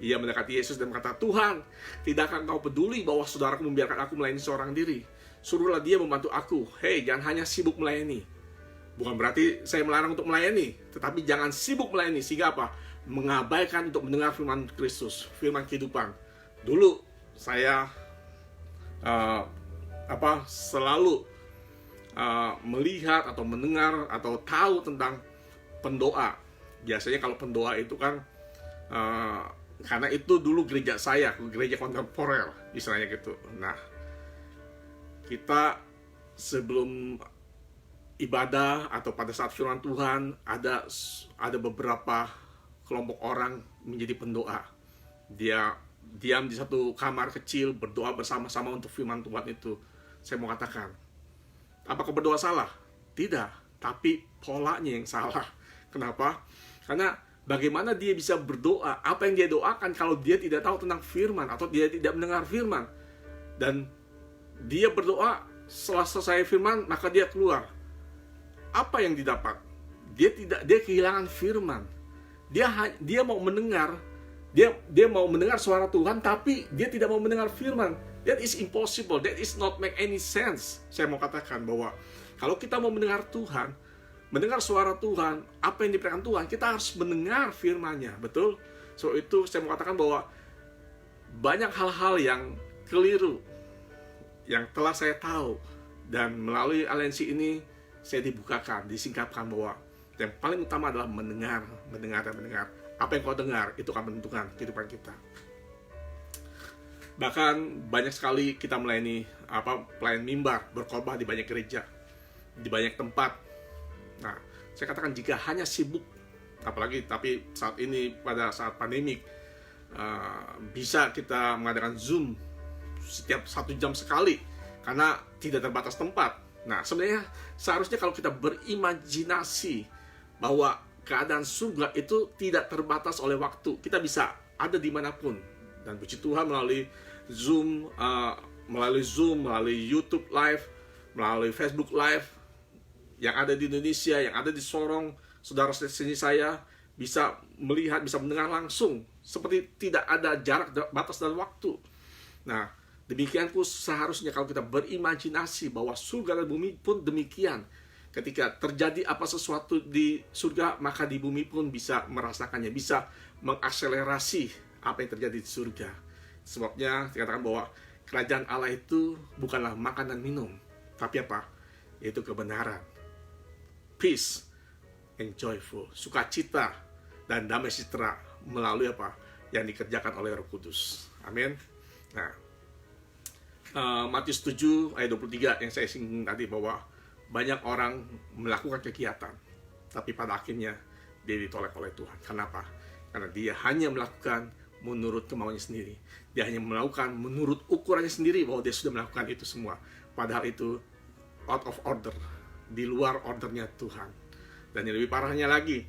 [SPEAKER 1] Ia mendekati Yesus dan berkata, Tuhan, tidakkah engkau peduli bahwa saudaraku membiarkan aku melayani seorang diri? suruhlah dia membantu aku. Hei, jangan hanya sibuk melayani. Bukan berarti saya melarang untuk melayani, tetapi jangan sibuk melayani, sehingga apa? Mengabaikan untuk mendengar firman Kristus, firman kehidupan. Dulu saya selalu melihat atau mendengar atau tahu tentang pendoa. Biasanya kalau pendoa itu kan karena itu dulu gereja saya, gereja kontemporer istilahnya gitu. Nah, kita sebelum ibadah atau pada saat firman Tuhan ada beberapa kelompok orang menjadi pendoa. Dia diam di satu kamar kecil berdoa bersama-sama untuk firman Tuhan itu. Saya mau katakan, apakah berdoa salah? Tidak, tapi polanya yang salah. Kenapa? Karena bagaimana dia bisa berdoa? Apa yang dia doakan kalau dia tidak tahu tentang firman atau dia tidak mendengar firman? Dan dia berdoa, setelah selesai firman maka dia keluar. Apa yang didapat? Dia kehilangan firman. Dia mau mendengar, dia mau mendengar suara Tuhan, tapi dia tidak mau mendengar firman. That is impossible. That is not make any sense. Saya mau katakan bahwa kalau kita mau mendengar Tuhan, mendengar suara Tuhan, apa yang diberikan Tuhan, kita harus mendengar firman-Nya, betul? So itu saya mau katakan bahwa banyak hal-hal yang keliru yang telah saya tahu, dan melalui aliansi ini saya dibukakan, disingkapkan bahwa yang paling utama adalah mendengar. Apa yang kau dengar itu akan menentukan kehidupan kita. Bahkan banyak sekali kita melayani pelayan mimbar, berkhotbah di banyak gereja, di banyak tempat. Nah, saya katakan jika hanya sibuk, tapi saat ini pada saat pandemik, bisa kita mengadakan Zoom setiap 1 jam sekali karena tidak terbatas tempat. Nah, sebenarnya seharusnya kalau kita berimajinasi bahwa keadaan surga itu tidak terbatas oleh waktu, kita bisa ada dimanapun. Dan puji Tuhan melalui Zoom, melalui YouTube Live, melalui Facebook Live, yang ada di Indonesia, yang ada di Sorong, saudara sini saya bisa melihat, bisa mendengar langsung, seperti tidak ada jarak, batas dan waktu. Nah, demikian pun seharusnya kalau kita berimajinasi bahwa surga dan bumi pun demikian. Ketika terjadi apa sesuatu di surga, maka di bumi pun bisa merasakannya, bisa mengakselerasi apa yang terjadi di surga. Sebabnya dikatakan bahwa kerajaan Allah itu bukanlah makan dan minum, tapi apa? Yaitu kebenaran, peace, and joyful, sukacita dan damai sejahtera melalui apa? Yang dikerjakan oleh Roh Kudus. Amin. Nah, Matius 7 ayat 23 yang saya singgung tadi, bahwa banyak orang melakukan kegiatan, tapi pada akhirnya dia ditolak oleh Tuhan. Kenapa? Karena dia hanya melakukan menurut kemauannya sendiri. Dia hanya melakukan menurut ukurannya sendiri, bahwa dia sudah melakukan itu semua. Padahal itu out of order, di luar ordernya Tuhan. Dan yang lebih parahnya lagi,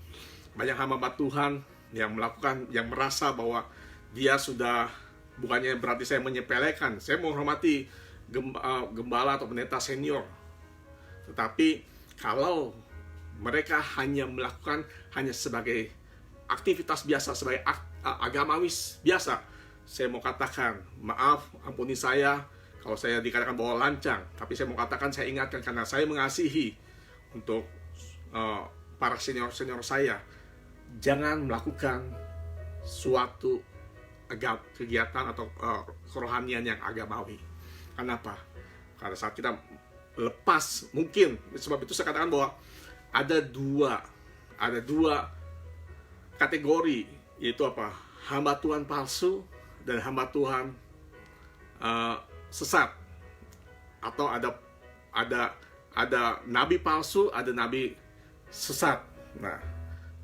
[SPEAKER 1] banyak hamba Tuhan yang melakukan, yang merasa bahwa dia sudah, bukannya berarti saya menyepelekan, saya menghormati gembala atau pendeta senior. Tetapi kalau mereka hanya melakukan hanya sebagai aktivitas biasa, sebagai agamawis biasa, saya mau katakan, maaf, ampuni saya kalau saya dikatakan bahwa lancang. Tapi saya mau katakan, saya ingatkan karena saya mengasihi untuk para senior-senior saya, jangan melakukan suatu kegiatan atau kerohanian yang agamawi. Kenapa? Karena saat kita lepas, mungkin sebab itu saya katakan bahwa ada dua kategori, yaitu apa? Hamba Tuhan palsu dan hamba Tuhan sesat. Atau ada nabi palsu, ada nabi sesat. Nah,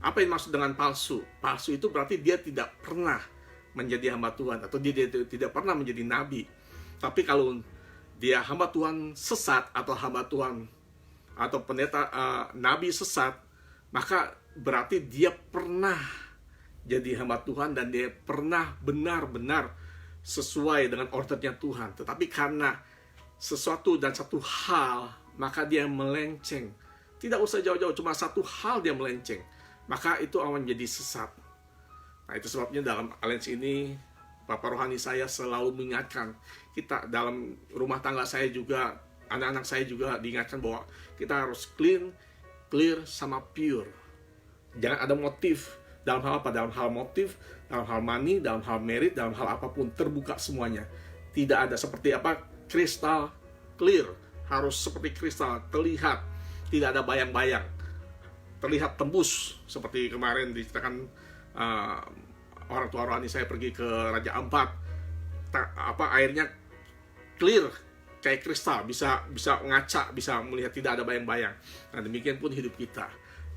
[SPEAKER 1] apa yang maksud dengan palsu? Palsu itu berarti dia tidak pernah menjadi hamba Tuhan, atau dia tidak pernah menjadi nabi. Tapi kalau dia hamba Tuhan sesat, atau hamba Tuhan atau pendeta nabi sesat, maka berarti dia pernah jadi hamba Tuhan dan dia pernah benar-benar sesuai dengan ordernya Tuhan. Tetapi karena sesuatu dan satu hal, maka dia melenceng. Tidak usah jauh-jauh, cuma satu hal dia melenceng, maka itu akan menjadi sesat. Nah, itu sebabnya dalam aliansi ini, Bapak rohani saya selalu mengingatkan kita. Dalam rumah tangga saya juga anak-anak saya juga diingatkan bahwa kita harus clean, clear, sama pure. Jangan ada motif. Dalam hal apa? Dalam hal motif, dalam hal money, dalam hal merit, dalam hal apapun, terbuka semuanya. Tidak ada seperti apa? Kristal clear. Harus seperti kristal, terlihat. Tidak ada bayang-bayang. Terlihat tembus. Seperti kemarin diceritakan orang tua rohani saya pergi ke Raja Ampat. Airnya clear kayak kristal, bisa ngaca, bisa melihat, tidak ada bayang-bayang. Nah, demikian pun hidup kita.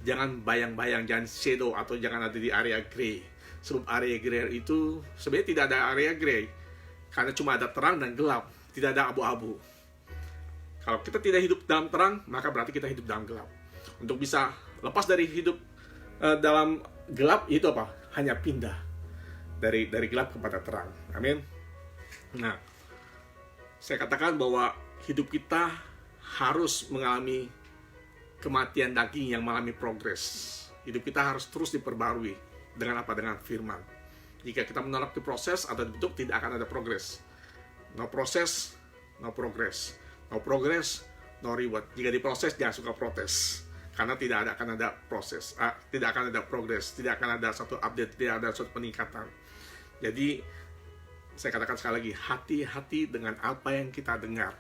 [SPEAKER 1] Jangan bayang-bayang, jangan shadow, atau jangan ada di area gray. Sebab area gray itu sebenarnya tidak ada area gray, karena cuma ada terang dan gelap, tidak ada abu-abu. Kalau kita tidak hidup dalam terang, maka berarti kita hidup dalam gelap. Untuk bisa lepas dari hidup dalam gelap, itu apa? Hanya pindah dari gelap kepada terang. Amin. Nah, saya katakan bahwa hidup kita harus mengalami kematian daging yang mengalami progres. Hidup kita harus terus diperbarui. Dengan apa? Dengan firman. Jika kita menolak diproses atau dibentuk, tidak akan ada progres. No proses, no progress. No progress, no reward. Jika diproses, jangan suka protes. Karena tidak akan ada proses. Tidak akan ada progres. Tidak akan ada satu update. Tidak ada suatu peningkatan. Jadi, saya katakan sekali lagi, hati-hati dengan apa yang kita dengar.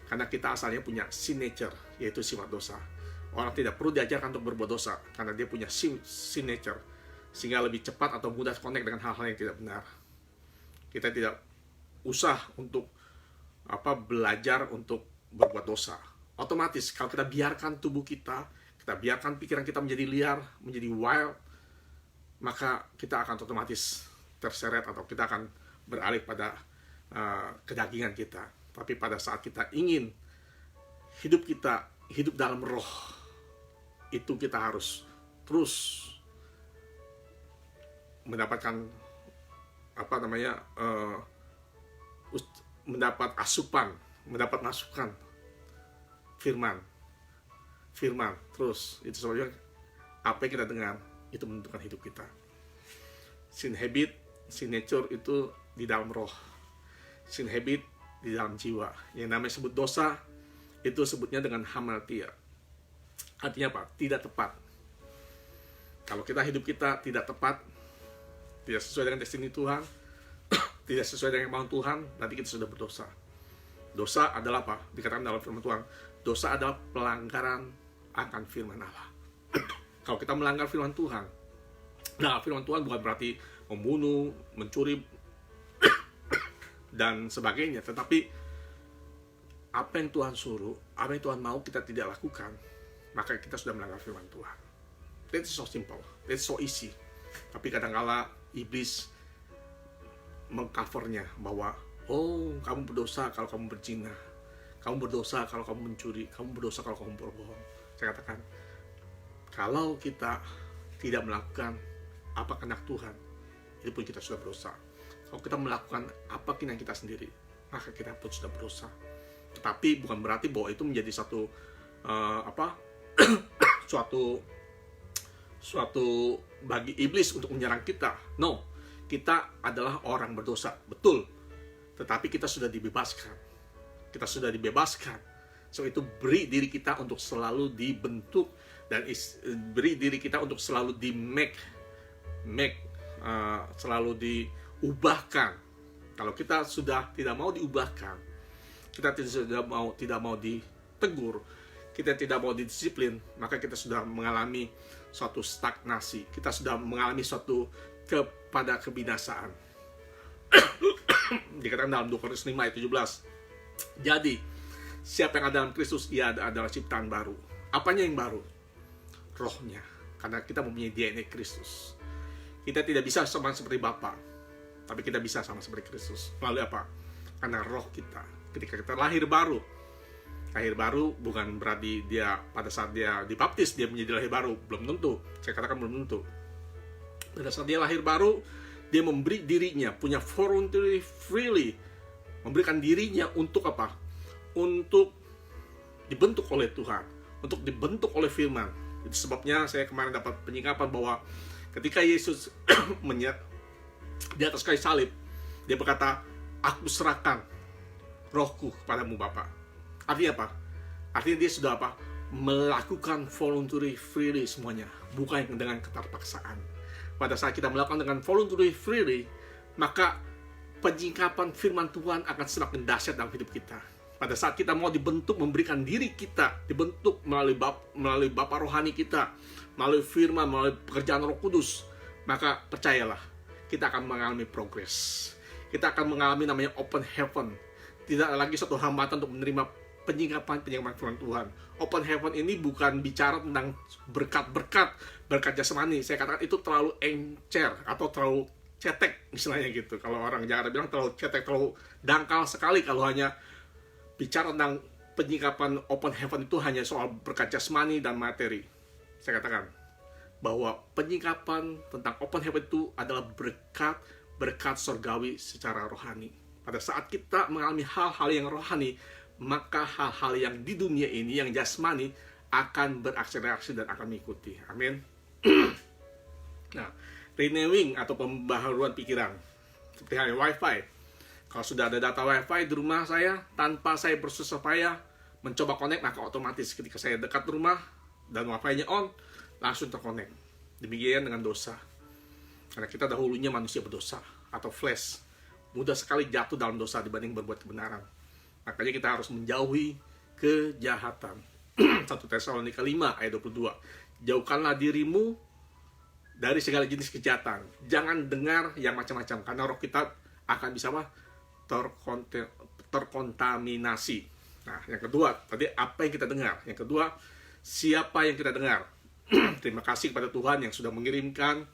[SPEAKER 1] Karena kita asalnya punya sin nature, yaitu sifat dosa. Orang tidak perlu diajarkan untuk berbuat dosa, karena dia punya sin nature. Sehingga lebih cepat atau mudah connect dengan hal-hal yang tidak benar. Kita tidak usah untuk belajar untuk berbuat dosa. Otomatis, kalau kita biarkan tubuh kita biarkan pikiran kita menjadi liar, menjadi wild, maka kita akan otomatis terseret atau kita akan beralih pada kedagingan kita. Tapi pada saat kita ingin hidup dalam roh, itu kita harus terus mendapatkan mendapat asupan, mendapat masukan firman terus. Itu sebabnya apa yang kita dengar itu menentukan hidup kita. Sin habit, sin nature itu di dalam roh, sin habit di dalam jiwa. Yang namanya sebut dosa itu sebutnya dengan hamartia. Artinya apa? Tidak tepat. Kalau hidup kita tidak tepat, tidak sesuai dengan destiny Tuhan, tidak sesuai dengan kemauan Tuhan, berarti kita sudah berdosa. Dosa adalah apa? Dikatakan dalam firman Tuhan, dosa adalah pelanggaran akan firman Allah. Kalau kita melanggar firman Tuhan, nah firman Tuhan bukan berarti membunuh, mencuri, dan sebagainya. Tetapi apa yang Tuhan suruh, apa yang Tuhan mau kita tidak lakukan, maka kita sudah melanggar firman Tuhan. That's so simple, that's so easy. Tapi kadang-kala iblis mengcovernya bahwa kamu berdosa kalau kamu berzina, kamu berdosa kalau kamu mencuri, kamu berdosa kalau kamu berbohong. Saya katakan, kalau kita tidak melakukan apa kehendak Tuhan, itu pun kita sudah berdosa. Kalau kita melakukan apa keinginan kita sendiri, maka kita pun sudah berdosa. Tetapi bukan berarti bahwa itu menjadi satu suatu bagi iblis untuk menyerang kita. No, kita adalah orang berdosa, betul. Tetapi kita sudah dibebaskan. Kita sudah dibebaskan. So itu beri diri kita untuk selalu dibentuk dan beri diri kita untuk selalu selalu diubahkan. Kalau kita sudah tidak mau diubahkan, kita tidak mau ditegur, kita tidak mau didisiplin, maka kita sudah mengalami suatu stagnasi. Kita sudah mengalami suatu kepada kebinasaan. Dikatakan dalam 2 Korintus 5 ayat 17. Jadi, siapa yang ada dalam Kristus, ia adalah ciptaan baru. Apanya yang baru? Rohnya. Karena kita mempunyai DNA Kristus. Kita tidak bisa sama seperti Bapa, tapi kita bisa sama seperti Kristus. Melalui apa? Karena roh kita. Ketika kita lahir baru bukan berarti dia pada saat dia dibaptis dia menjadi lahir baru. Belum tentu. Saya katakan belum tentu. Pada saat dia lahir baru, dia memberi dirinya, punya voluntary freely, memberikan dirinya untuk apa? Untuk dibentuk oleh Tuhan, untuk dibentuk oleh firman. Itu sebabnya saya kemarin dapat penyikapan bahwa ketika Yesus di atas kayu salib, dia berkata, aku serahkan rohku kepadamu Bapa. Artinya apa? Artinya dia sudah apa? Melakukan voluntary freely semuanya, bukan dengan keterpaksaan. Pada saat kita melakukan dengan voluntary freely, maka penyingkapan firman Tuhan akan semakin dahsyat dalam hidup kita. Pada saat kita mau dibentuk, memberikan diri kita dibentuk melalui Bapa rohani kita, melalui firman, melalui pekerjaan Roh Kudus, maka percayalah, kita akan mengalami progres. Kita akan mengalami namanya open heaven. Tidak lagi suatu hambatan untuk menerima penyingkapan firman Tuhan. Open heaven ini bukan bicara tentang berkat jasmani. Saya katakan itu terlalu encer atau terlalu cetek misalnya gitu. Kalau orang Jakarta bilang terlalu cetek, terlalu dangkal sekali kalau hanya bicara tentang penyingkapan open heaven itu hanya soal berkat jasmani dan materi. Saya katakan bahwa penyingkapan tentang open heaven itu adalah berkat surgawi secara rohani. Pada saat kita mengalami hal-hal yang rohani, maka hal-hal yang di dunia ini, yang jasmani, akan berakselerasi dan akan mengikuti. Amin. Nah, renewing atau pembaharuan pikiran, seperti halnya wifi. Kalau sudah ada data wifi di rumah saya, tanpa saya bersusah payah mencoba connect, maka otomatis ketika saya dekat rumah dan wifi-nya on, langsung terkonek. Demikian dengan dosa. Karena kita dahulunya manusia berdosa atau flesh, mudah sekali jatuh dalam dosa dibanding berbuat kebenaran. Makanya kita harus menjauhi kejahatan. 1 Tesalonika 5 ayat 22. Jauhkanlah dirimu dari segala jenis kejahatan. Jangan dengar yang macam-macam, karena roh kita akan bisa terkontaminasi. Nah, yang kedua, tadi apa yang kita dengar? Yang kedua, siapa yang kita dengar? Terima kasih kepada Tuhan yang sudah mengirimkan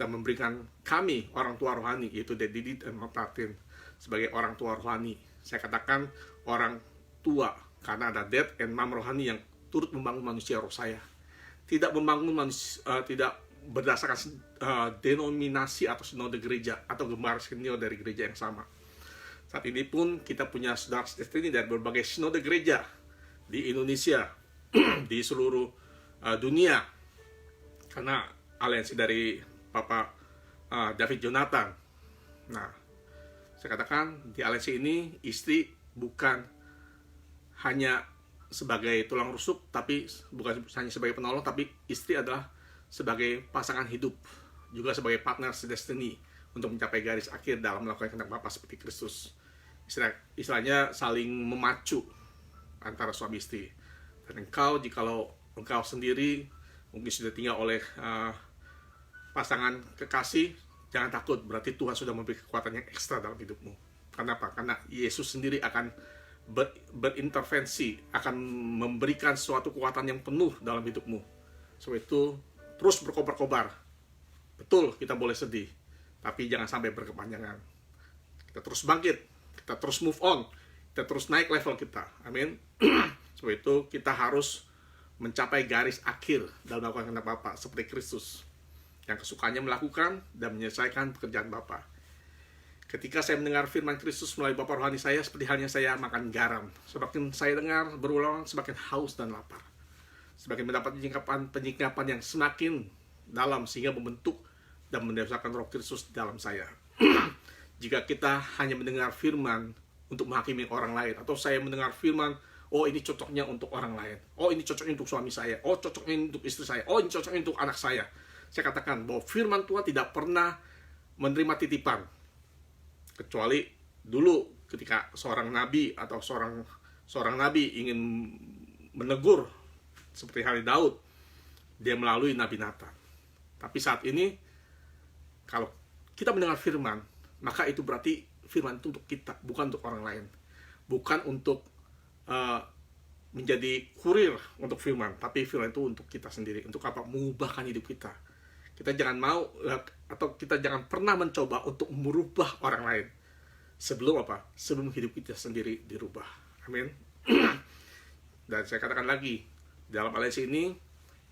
[SPEAKER 1] dan memberikan kami orang tua rohani, yaitu Didit dan Martin, sebagai orang tua rohani. Saya katakan orang tua karena ada dad and mom rohani yang turut membangun manusia roh saya. Tidak membangun manusia, tidak berdasarkan denominasi atau sinode gereja atau gemar senior dari gereja yang sama. Saat ini pun kita punya saudara seperti ini dari berbagai sinode gereja di Indonesia, di seluruh dunia, karena aliansi dari Bapak David Jonathan. Nah, saya katakan di aliansi ini istri bukan hanya sebagai tulang rusuk, tapi bukan hanya sebagai penolong, tapi istri adalah sebagai pasangan hidup, juga sebagai partner destiny untuk mencapai garis akhir dalam melakukan kehendak Bapa seperti Kristus. Istilahnya saling memacu antara suami istri. Dan engkau, jikalau engkau sendiri mungkin sudah tinggal oleh pasangan kekasih, jangan takut, berarti Tuhan sudah memberi kekuatan yang ekstra dalam hidupmu. Kenapa? Karena Yesus sendiri akan berintervensi, akan memberikan suatu kekuatan yang penuh dalam hidupmu. Sebab itu, terus berkobar-kobar. Betul, kita boleh sedih, tapi jangan sampai berkepanjangan. Kita terus bangkit, kita terus move on, kita terus naik level kita. Amin. Sebab itu, kita harus mencapai garis akhir dalam melakukan kehendak Bapa seperti Kristus, yang kesukaannya melakukan dan menyelesaikan pekerjaan Bapa. Ketika saya mendengar firman Kristus melalui Bapa rohani saya, seperti halnya saya makan garam. Semakin saya dengar berulang, semakin haus dan lapar. Semakin mendapat penyingkapan yang semakin dalam, sehingga membentuk dan mendasarkan roh Kristus dalam saya. Jika kita hanya mendengar firman untuk menghakimi orang lain, atau saya mendengar firman, oh ini cocoknya untuk orang lain, oh ini cocoknya untuk suami saya, oh cocoknya untuk istri saya, oh ini cocoknya untuk anak saya. Saya katakan bahwa firman Tuhan tidak pernah menerima titipan. Kecuali dulu ketika seorang nabi atau seorang nabi ingin menegur seperti halnya Daud, dia melalui Nabi Nathan. Tapi saat ini kalau kita mendengar firman, maka itu berarti firman itu untuk kita, bukan untuk orang lain. Bukan untuk menjadi kurir untuk firman, tapi firman itu untuk kita sendiri. Untuk apa? Mengubahkan hidup kita. Kita jangan mau, atau kita jangan pernah mencoba untuk merubah orang lain sebelum apa? Sebelum hidup kita sendiri dirubah. Amin. Dan saya katakan lagi, dalam aliansi ini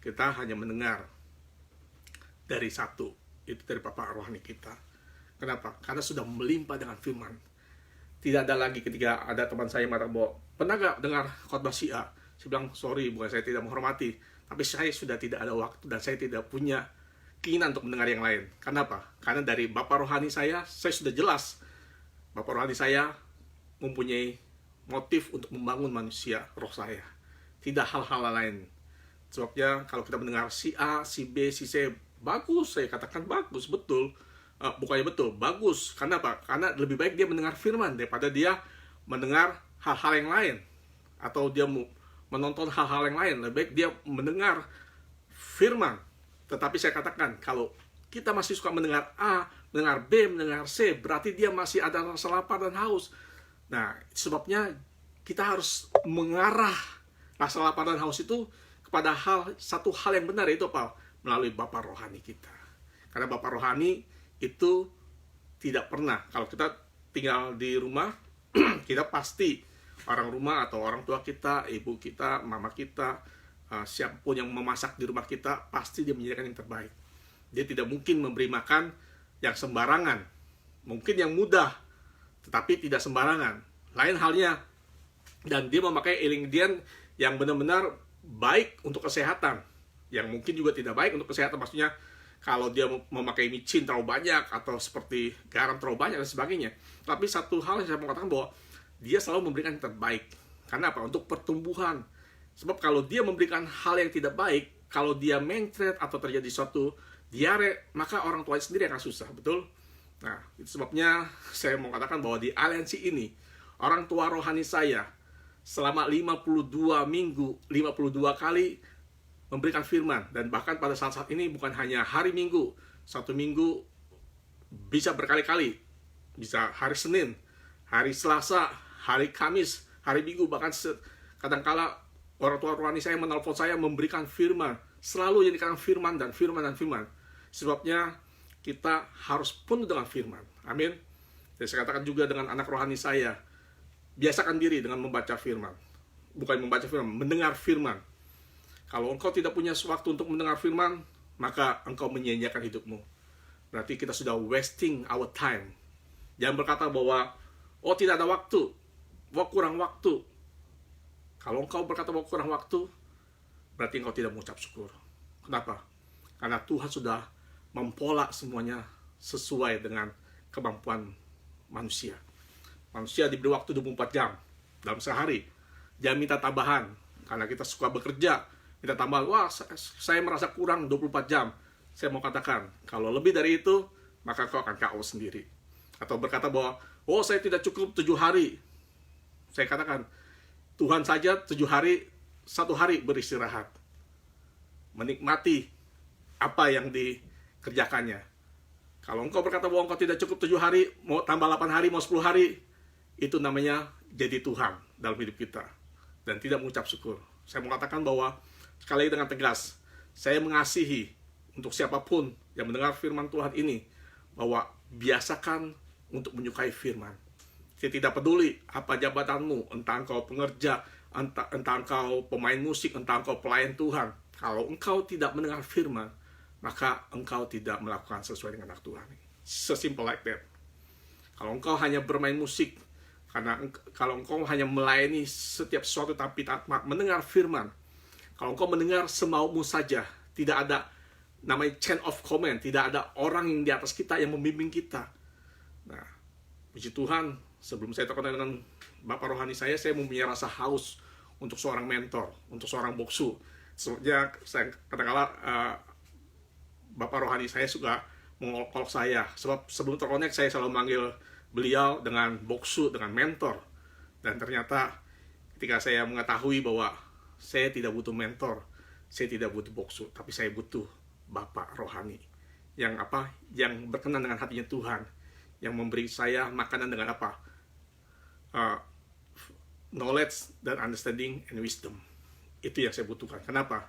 [SPEAKER 1] kita hanya mendengar dari satu, itu dari Bapak rohani kita. Kenapa? Karena sudah melimpah dengan firman. Tidak ada lagi ketika ada teman saya mengatakan bahwa pernah gak dengar khotbah si A? Saya bilang, sorry, bukan saya tidak menghormati, tapi saya sudah tidak ada waktu dan saya tidak punya keinginan untuk mendengar yang lain. Kenapa? Karena dari Bapak rohani saya sudah jelas. Bapak rohani saya mempunyai motif untuk membangun manusia roh saya. tidak hal-hal lain. Sebabnya kalau kita mendengar si A, si B, si C, bagus, saya katakan bagus, betul. Bukannya betul, bagus. Karena apa? Karena lebih baik dia mendengar firman daripada dia mendengar hal-hal yang lain. Atau dia menonton hal-hal yang lain. Lebih baik dia mendengar firman. Tetapi saya katakan, kalau kita masih suka mendengar A, mendengar B, mendengar C, berarti dia masih ada rasa lapar dan haus. Nah, sebabnya kita harus mengarah rasa lapar dan haus itu kepada satu hal yang benar, yaitu apa? Melalui Bapa rohani kita. Karena Bapa rohani itu tidak pernah, kalau kita tinggal di rumah, kita pasti orang rumah atau orang tua kita, ibu kita, mama kita, siapapun yang memasak di rumah kita, pasti dia menyediakan yang terbaik. Dia tidak mungkin memberi makan yang sembarangan. Mungkin yang mudah, tetapi tidak sembarangan. Lain halnya, dan dia memakai ingredient yang benar-benar baik untuk kesehatan, yang mungkin juga tidak baik untuk kesehatan. Maksudnya kalau dia memakai micin terlalu banyak atau seperti garam terlalu banyak dan sebagainya. Tapi satu hal yang saya mau katakan, bahwa dia selalu memberikan yang terbaik. Karena apa? Untuk pertumbuhan. Sebab kalau dia memberikan hal yang tidak baik, kalau dia mencret atau terjadi suatu diare, maka orang tua sendiri akan susah, betul? Nah, itu sebabnya saya mau katakan bahwa di aliansi ini, orang tua rohani saya selama 52 minggu, 52 kali memberikan firman. Dan bahkan pada saat-saat ini bukan hanya hari Minggu, satu minggu bisa berkali-kali, bisa hari Senin, hari Selasa, hari Kamis, hari Minggu, bahkan kadangkala orang tua rohani saya menelpon saya memberikan firman, selalu yang dikatakan firman dan firman dan firman. Sebabnya kita harus penuh dengan firman. Amin. Dan saya katakan juga dengan anak rohani saya, biasakan diri dengan membaca firman. Bukan membaca firman, mendengar firman. Kalau engkau tidak punya waktu untuk mendengar firman, maka engkau menyia-nyiakan hidupmu. Berarti kita sudah wasting our time. Jangan berkata bahwa, oh tidak ada waktu, kurang waktu. Kalau engkau berkata bahwa kurang waktu, berarti engkau tidak mengucap syukur. Kenapa? Karena Tuhan sudah mempola semuanya sesuai dengan kemampuan manusia. Manusia diberi waktu 24 jam dalam sehari. Jangan minta tambahan, karena kita suka bekerja. Kita tambah, wah saya merasa kurang 24 jam. Saya mau katakan, kalau lebih dari itu, maka kau akan KO sendiri. Atau berkata bahwa, oh saya tidak cukup 7 hari. Saya katakan, Tuhan saja 7 hari, 1 hari beristirahat. Menikmati apa yang dikerjakannya. Kalau engkau berkata bahwa engkau tidak cukup 7 hari, mau tambah 8 hari, mau 10 hari, itu namanya jadi Tuhan dalam hidup kita. Dan tidak mengucap syukur. Saya mau katakan bahwa, sekali lagi dengan tegas, saya mengasihi untuk siapapun yang mendengar firman Tuhan ini, bahwa biasakan untuk menyukai firman. Saya tidak peduli apa jabatanmu, entah engkau pengerja, entah engkau pemain musik, entah engkau pelayan Tuhan. Kalau engkau tidak mendengar firman, maka engkau tidak melakukan sesuai dengan hak Tuhan. Sesimpel like that. Kalau engkau hanya bermain musik, kalau engkau hanya melayani setiap sesuatu tapi tak mendengar firman, kalau engkau mendengar semaumu saja, tidak ada namanya chain of command, tidak ada orang yang di atas kita yang membimbing kita. Nah, puji Tuhan, sebelum saya terkenal dengan Bapak rohani saya mempunyai rasa haus untuk seorang mentor, untuk seorang boksu. Sebabnya saya katakanlah Bapak rohani saya suka mengolok saya. Sebab sebelum terkonek saya selalu manggil beliau dengan boksu, dengan mentor. Dan ternyata ketika saya mengetahui bahwa saya tidak butuh mentor, saya tidak butuh boksu, tapi saya butuh Bapak rohani yang berkenan dengan hatinya Tuhan, yang memberi saya makanan dengan knowledge dan understanding and wisdom. Itu yang saya butuhkan. Kenapa?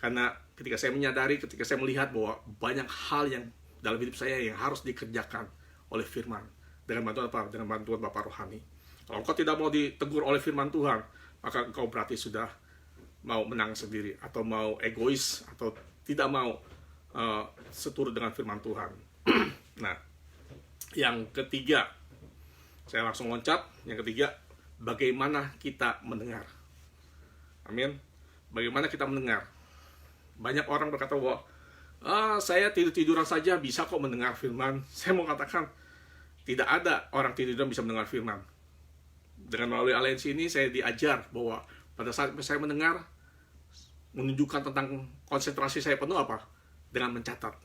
[SPEAKER 1] Karena ketika saya menyadari, ketika saya melihat bahwa banyak hal yang dalam hidup saya yang harus dikerjakan oleh firman, dengan bantuan dengan bantuan Bapak rohani. Kalau engkau tidak mau ditegur oleh firman Tuhan, maka engkau berarti sudah mau menang sendiri, atau mau egois, atau tidak mau seturut dengan firman Tuhan. Nah, yang ketiga, saya langsung loncat. Yang ketiga, bagaimana kita mendengar. Amin. Bagaimana kita mendengar. Banyak orang berkata bahwa saya tidur-tiduran saja bisa kok mendengar firman. Saya mau katakan, tidak ada orang tiduran bisa mendengar firman. Dengan melalui aliansi ini saya diajar bahwa Pada saat saya mendengar, menunjukkan tentang konsentrasi saya penuh apa? Dengan mencatat.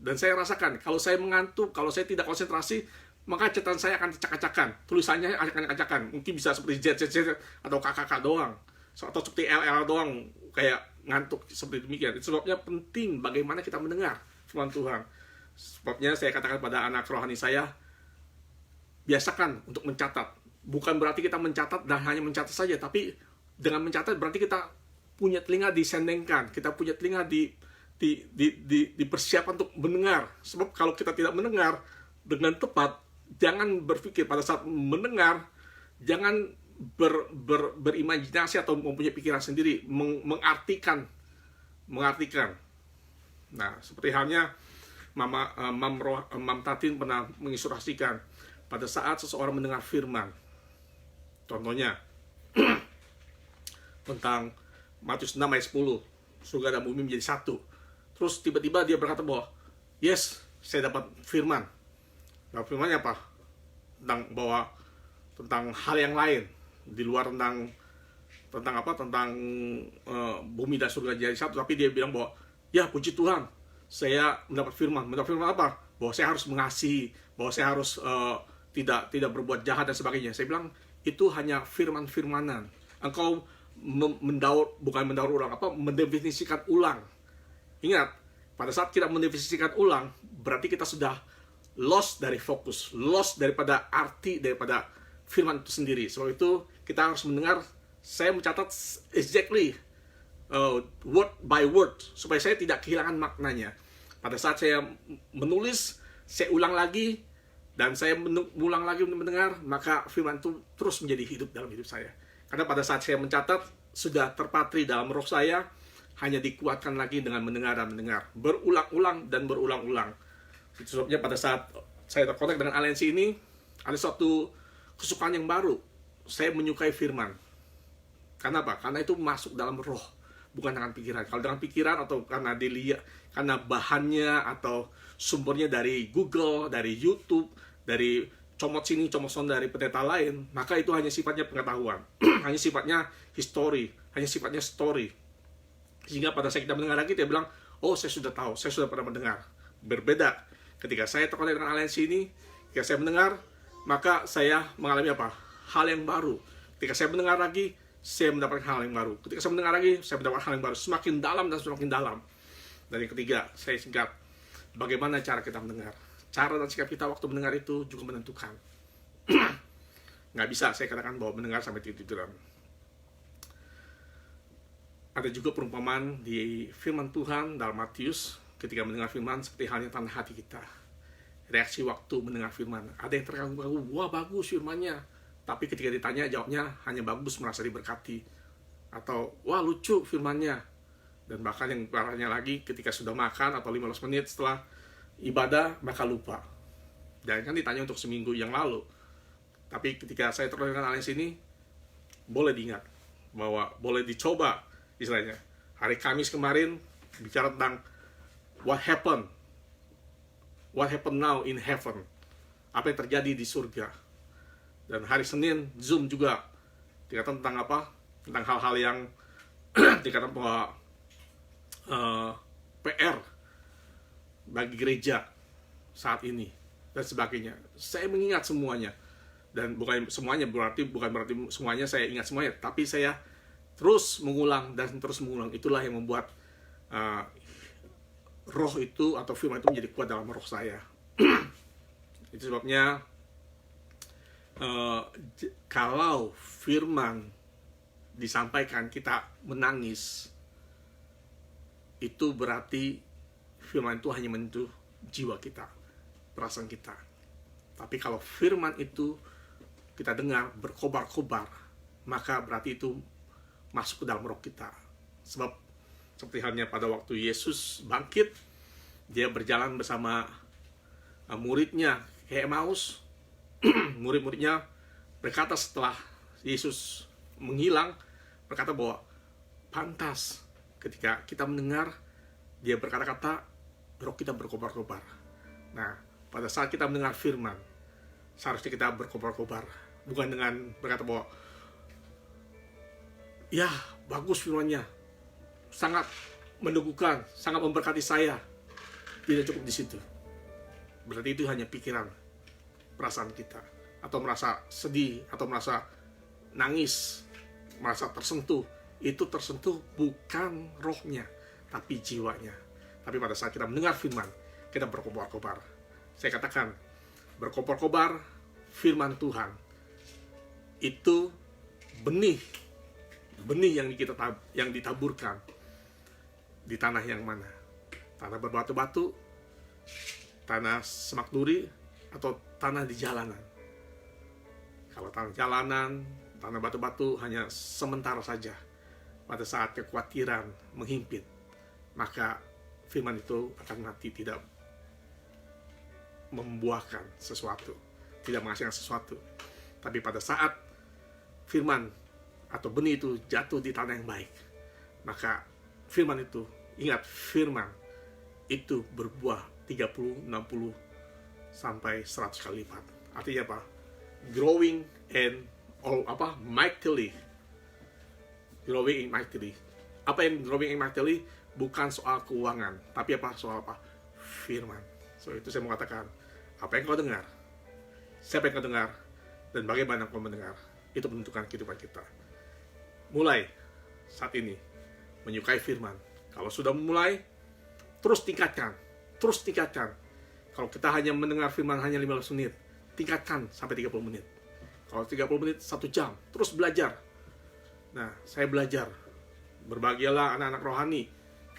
[SPEAKER 1] Dan saya rasakan, kalau saya mengantuk, kalau saya tidak konsentrasi, maka catatan saya akan acak-acakan. Tulisannya akan acak-acakan. Mungkin bisa seperti Z atau KKK doang. Atau seperti LL doang, kayak ngantuk seperti demikian. Itu sebabnya penting bagaimana kita mendengar firman Tuhan. Sebabnya saya katakan pada anak rohani saya, biasakan untuk mencatat. Bukan berarti kita mencatat dan hanya mencatat saja, tapi dengan mencatat berarti kita punya telinga disendengkan, kita punya telinga dipersiapkan untuk mendengar. Sebab kalau kita tidak mendengar dengan tepat, jangan berpikir pada saat mendengar, jangan berimajinasi atau mempunyai pikiran sendiri, mengartikan. Nah, seperti halnya Mam Tatin pernah mengilustrasikan pada saat seseorang mendengar firman. Contohnya tentang Matius 6 ayat 10, surga dan bumi menjadi satu. Terus tiba-tiba dia berkata bahwa, yes, saya dapat firman. Nah, firmannya apa? Tentang hal yang lain, di luar tentang bumi dan surga jadi satu. Tapi dia bilang bahwa, ya puji Tuhan, saya mendapat firman. Mendapat firman apa? Bahwa saya harus mengasihi, bahwa saya harus tidak berbuat jahat dan sebagainya. Saya bilang, itu hanya firman-firmanan. Engkau mendefinisikan ulang. Ingat, pada saat kita mendefinisikan ulang, berarti kita sudah lost dari fokus, lost daripada arti daripada firman itu sendiri. Sebab itu kita harus mendengar. Saya mencatat exactly word by word supaya saya tidak kehilangan maknanya. Pada saat saya menulis, saya ulang lagi, dan saya ulang lagi untuk mendengar, maka firman itu terus menjadi hidup dalam hidup saya. Karena pada saat saya mencatat, sudah terpatri dalam roh saya, hanya dikuatkan lagi dengan mendengar dan mendengar. Berulang-ulang dan berulang-ulang. Itu sebabnya pada saat saya terkonek dengan aliansi ini, ada suatu kesukaan yang baru. Saya menyukai firman. Karena apa? Karena itu masuk dalam roh, bukan dengan pikiran. Kalau dengan pikiran atau karena dilihat, karena bahannya atau sumbernya dari Google, dari YouTube, dari comot sini, comot sana dari pendeta lain, maka itu hanya sifatnya pengetahuan, hanya sifatnya history, hanya sifatnya story. Sehingga pada saat kita mendengar lagi, dia bilang, oh saya sudah tahu, saya sudah pernah mendengar. Berbeda, ketika saya terkonek dengan aliansi ini, ketika saya mendengar, maka saya mengalami apa? Hal yang baru. Ketika saya mendengar lagi, saya mendapatkan hal yang baru. Ketika saya mendengar lagi, saya mendapatkan hal yang baru. Semakin dalam dan semakin dalam. Dan yang ketiga, saya singkat, bagaimana cara kita mendengar. Cara dan sikap kita waktu mendengar itu juga menentukan. Nggak bisa saya katakan bahwa mendengar sampai tidur-tiduran. Ada juga perumpamaan di firman Tuhan dalam Matius, ketika mendengar firman seperti halnya tanda hati kita. Reaksi waktu mendengar firman. Ada yang terganggu, wah bagus firmannya. Tapi ketika ditanya, jawabnya hanya bagus, merasa diberkati. Atau, wah lucu firmannya. Dan bahkan yang parahnya lagi, ketika sudah makan atau 15 menit setelah ibadah, maka lupa. Dan kan ditanya untuk seminggu yang lalu. Tapi ketika saya terkonek dengan aliansi ini, boleh diingat. Bahwa boleh dicoba, istilahnya. Hari Kamis kemarin, bicara tentang what happened now in heaven. Apa yang terjadi di surga. Dan hari Senin, Zoom juga dikatakan tentang apa? Tentang hal-hal yang dikatakan bahwa PR bagi gereja saat ini dan sebagainya. Saya mengingat semuanya. Dan bukan berarti semuanya saya ingat semuanya, tapi saya terus mengulang dan terus mengulang. Itulah yang membuat roh itu atau firman itu menjadi kuat dalam roh saya. Itu sebabnya kalau firman disampaikan kita menangis, itu berarti firman itu hanya menyentuh jiwa kita, perasaan kita. Tapi kalau firman itu kita dengar berkobar-kobar, maka berarti itu masuk ke dalam roh kita. Sebab seperti halnya pada waktu Yesus bangkit, dia berjalan bersama muridnya ke Emmaus. Murid-muridnya berkata setelah Yesus menghilang, berkata bahwa pantas ketika kita mendengar dia berkata-kata, roh kita berkobar-kobar. Nah, pada saat kita mendengar firman, seharusnya kita berkobar-kobar. Bukan dengan berkata bahwa ya bagus firman-Nya, sangat meneguhkan, sangat memberkati saya. Tidak cukup di situ. Berarti itu hanya pikiran, perasaan kita, atau merasa sedih, atau merasa nangis, merasa tersentuh. Itu tersentuh bukan rohnya, tapi jiwanya. Tapi pada saat kita mendengar firman, kita berkobar-kobar. Saya katakan, berkobar-kobar firman Tuhan itu benih yang ditaburkan di tanah yang mana? Tanah berbatu-batu, tanah semak duri, atau tanah di jalanan. Kalau tanah jalanan, tanah batu-batu hanya sementara saja. Pada saat kekhawatiran menghimpit, maka firman itu akan mati, tidak membuahkan sesuatu, tidak menghasilkan sesuatu. Tapi pada saat firman atau benih itu jatuh di tanah yang baik, maka firman itu, ingat, firman itu berbuah 30, 60, sampai 100 kali lipat. Artinya apa? Growing and mightily. Growing and mightily. Apa yang growing and mightily? Bukan soal keuangan, tapi apa? Soal apa? Firman. So itu saya mau katakan, apa yang kau dengar, siapa yang kau dengar, dan bagaimana kau mendengar, itu menentukan kehidupan kita. Mulai saat ini menyukai firman. Kalau sudah mulai, terus tingkatkan. Kalau kita hanya mendengar firman hanya 15 menit, tingkatkan sampai 30 menit. Kalau 30 menit, 1 jam, terus belajar. Nah, saya belajar. Berbahagialah anak-anak rohani,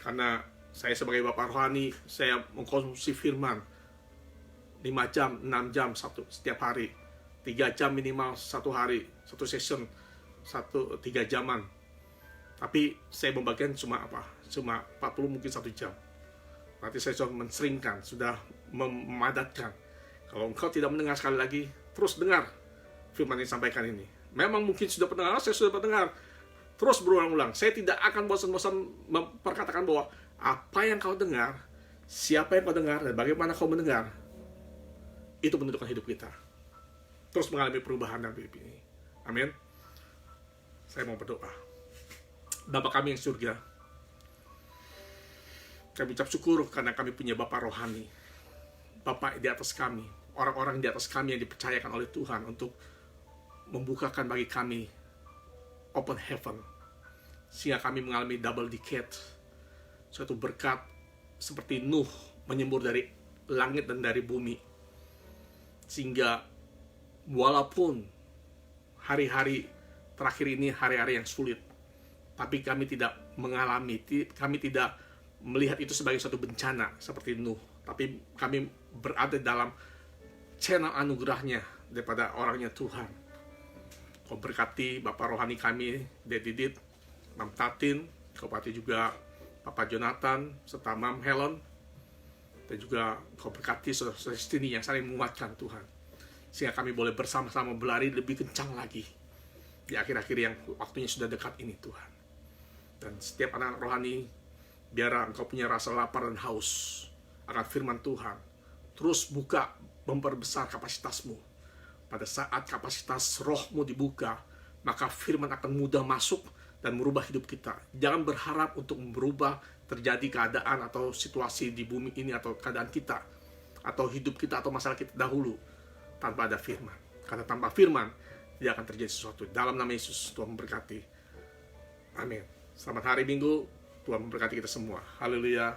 [SPEAKER 1] karena saya sebagai bapak rohani, saya mengkonsumsi firman 5 jam, 6 jam setiap hari. 3 jam minimal satu hari, satu session, 3 jaman. Tapi saya membagikan cuma 40 mungkin 1 jam. Berarti saya sudah menseringkan, sudah memadatkan. Kalau engkau tidak mendengar sekali lagi, terus dengar firman yang disampaikan ini. Memang mungkin sudah pendengar, saya sudah pendengar. Terus berulang-ulang. Saya tidak akan bosan-bosan memperkatakan bahwa apa yang kau dengar, siapa yang kau dengar, dan bagaimana kau mendengar, itu menentukan hidup kita. Terus mengalami perubahan dalam hidup ini. Amin. Saya mau berdoa. Bapa kami yang surga, kami ucap syukur karena kami punya Bapa rohani, Bapa di atas kami, orang-orang di atas kami yang dipercayakan oleh Tuhan untuk membukakan bagi kami open heaven, sehingga kami mengalami double decade, suatu berkat seperti Nuh menyembur dari langit dan dari bumi, sehingga walaupun hari-hari terakhir ini hari-hari yang sulit, tapi kami tidak melihat itu sebagai suatu bencana seperti Nuh, tapi kami berada dalam channel anugerahnya daripada orangnya Tuhan. Kau berkati Bapak rohani kami, Daddy Didit, Mam Tatin, kau berkati juga Papa Jonathan, serta Mam Helen, dan juga kau berkati saudara-saudara Stini yang saling menguatkan Tuhan, sehingga kami boleh bersama-sama berlari lebih kencang lagi di akhir-akhir yang waktunya sudah dekat ini Tuhan. Dan setiap anak rohani, biarlah engkau punya rasa lapar dan haus akan firman Tuhan. Terus buka, memperbesar kapasitasmu. Pada saat kapasitas rohmu dibuka, maka firman akan mudah masuk dan merubah hidup kita. Jangan berharap untuk merubah terjadi keadaan atau situasi di bumi ini, atau keadaan kita, atau hidup kita, atau masalah kita dahulu, tanpa ada firman. Karena tanpa firman, tidak akan terjadi sesuatu. Dalam nama Yesus, Tuhan memberkati. Amin. Selamat hari Minggu. Tuhan memberkati kita semua. Haleluya.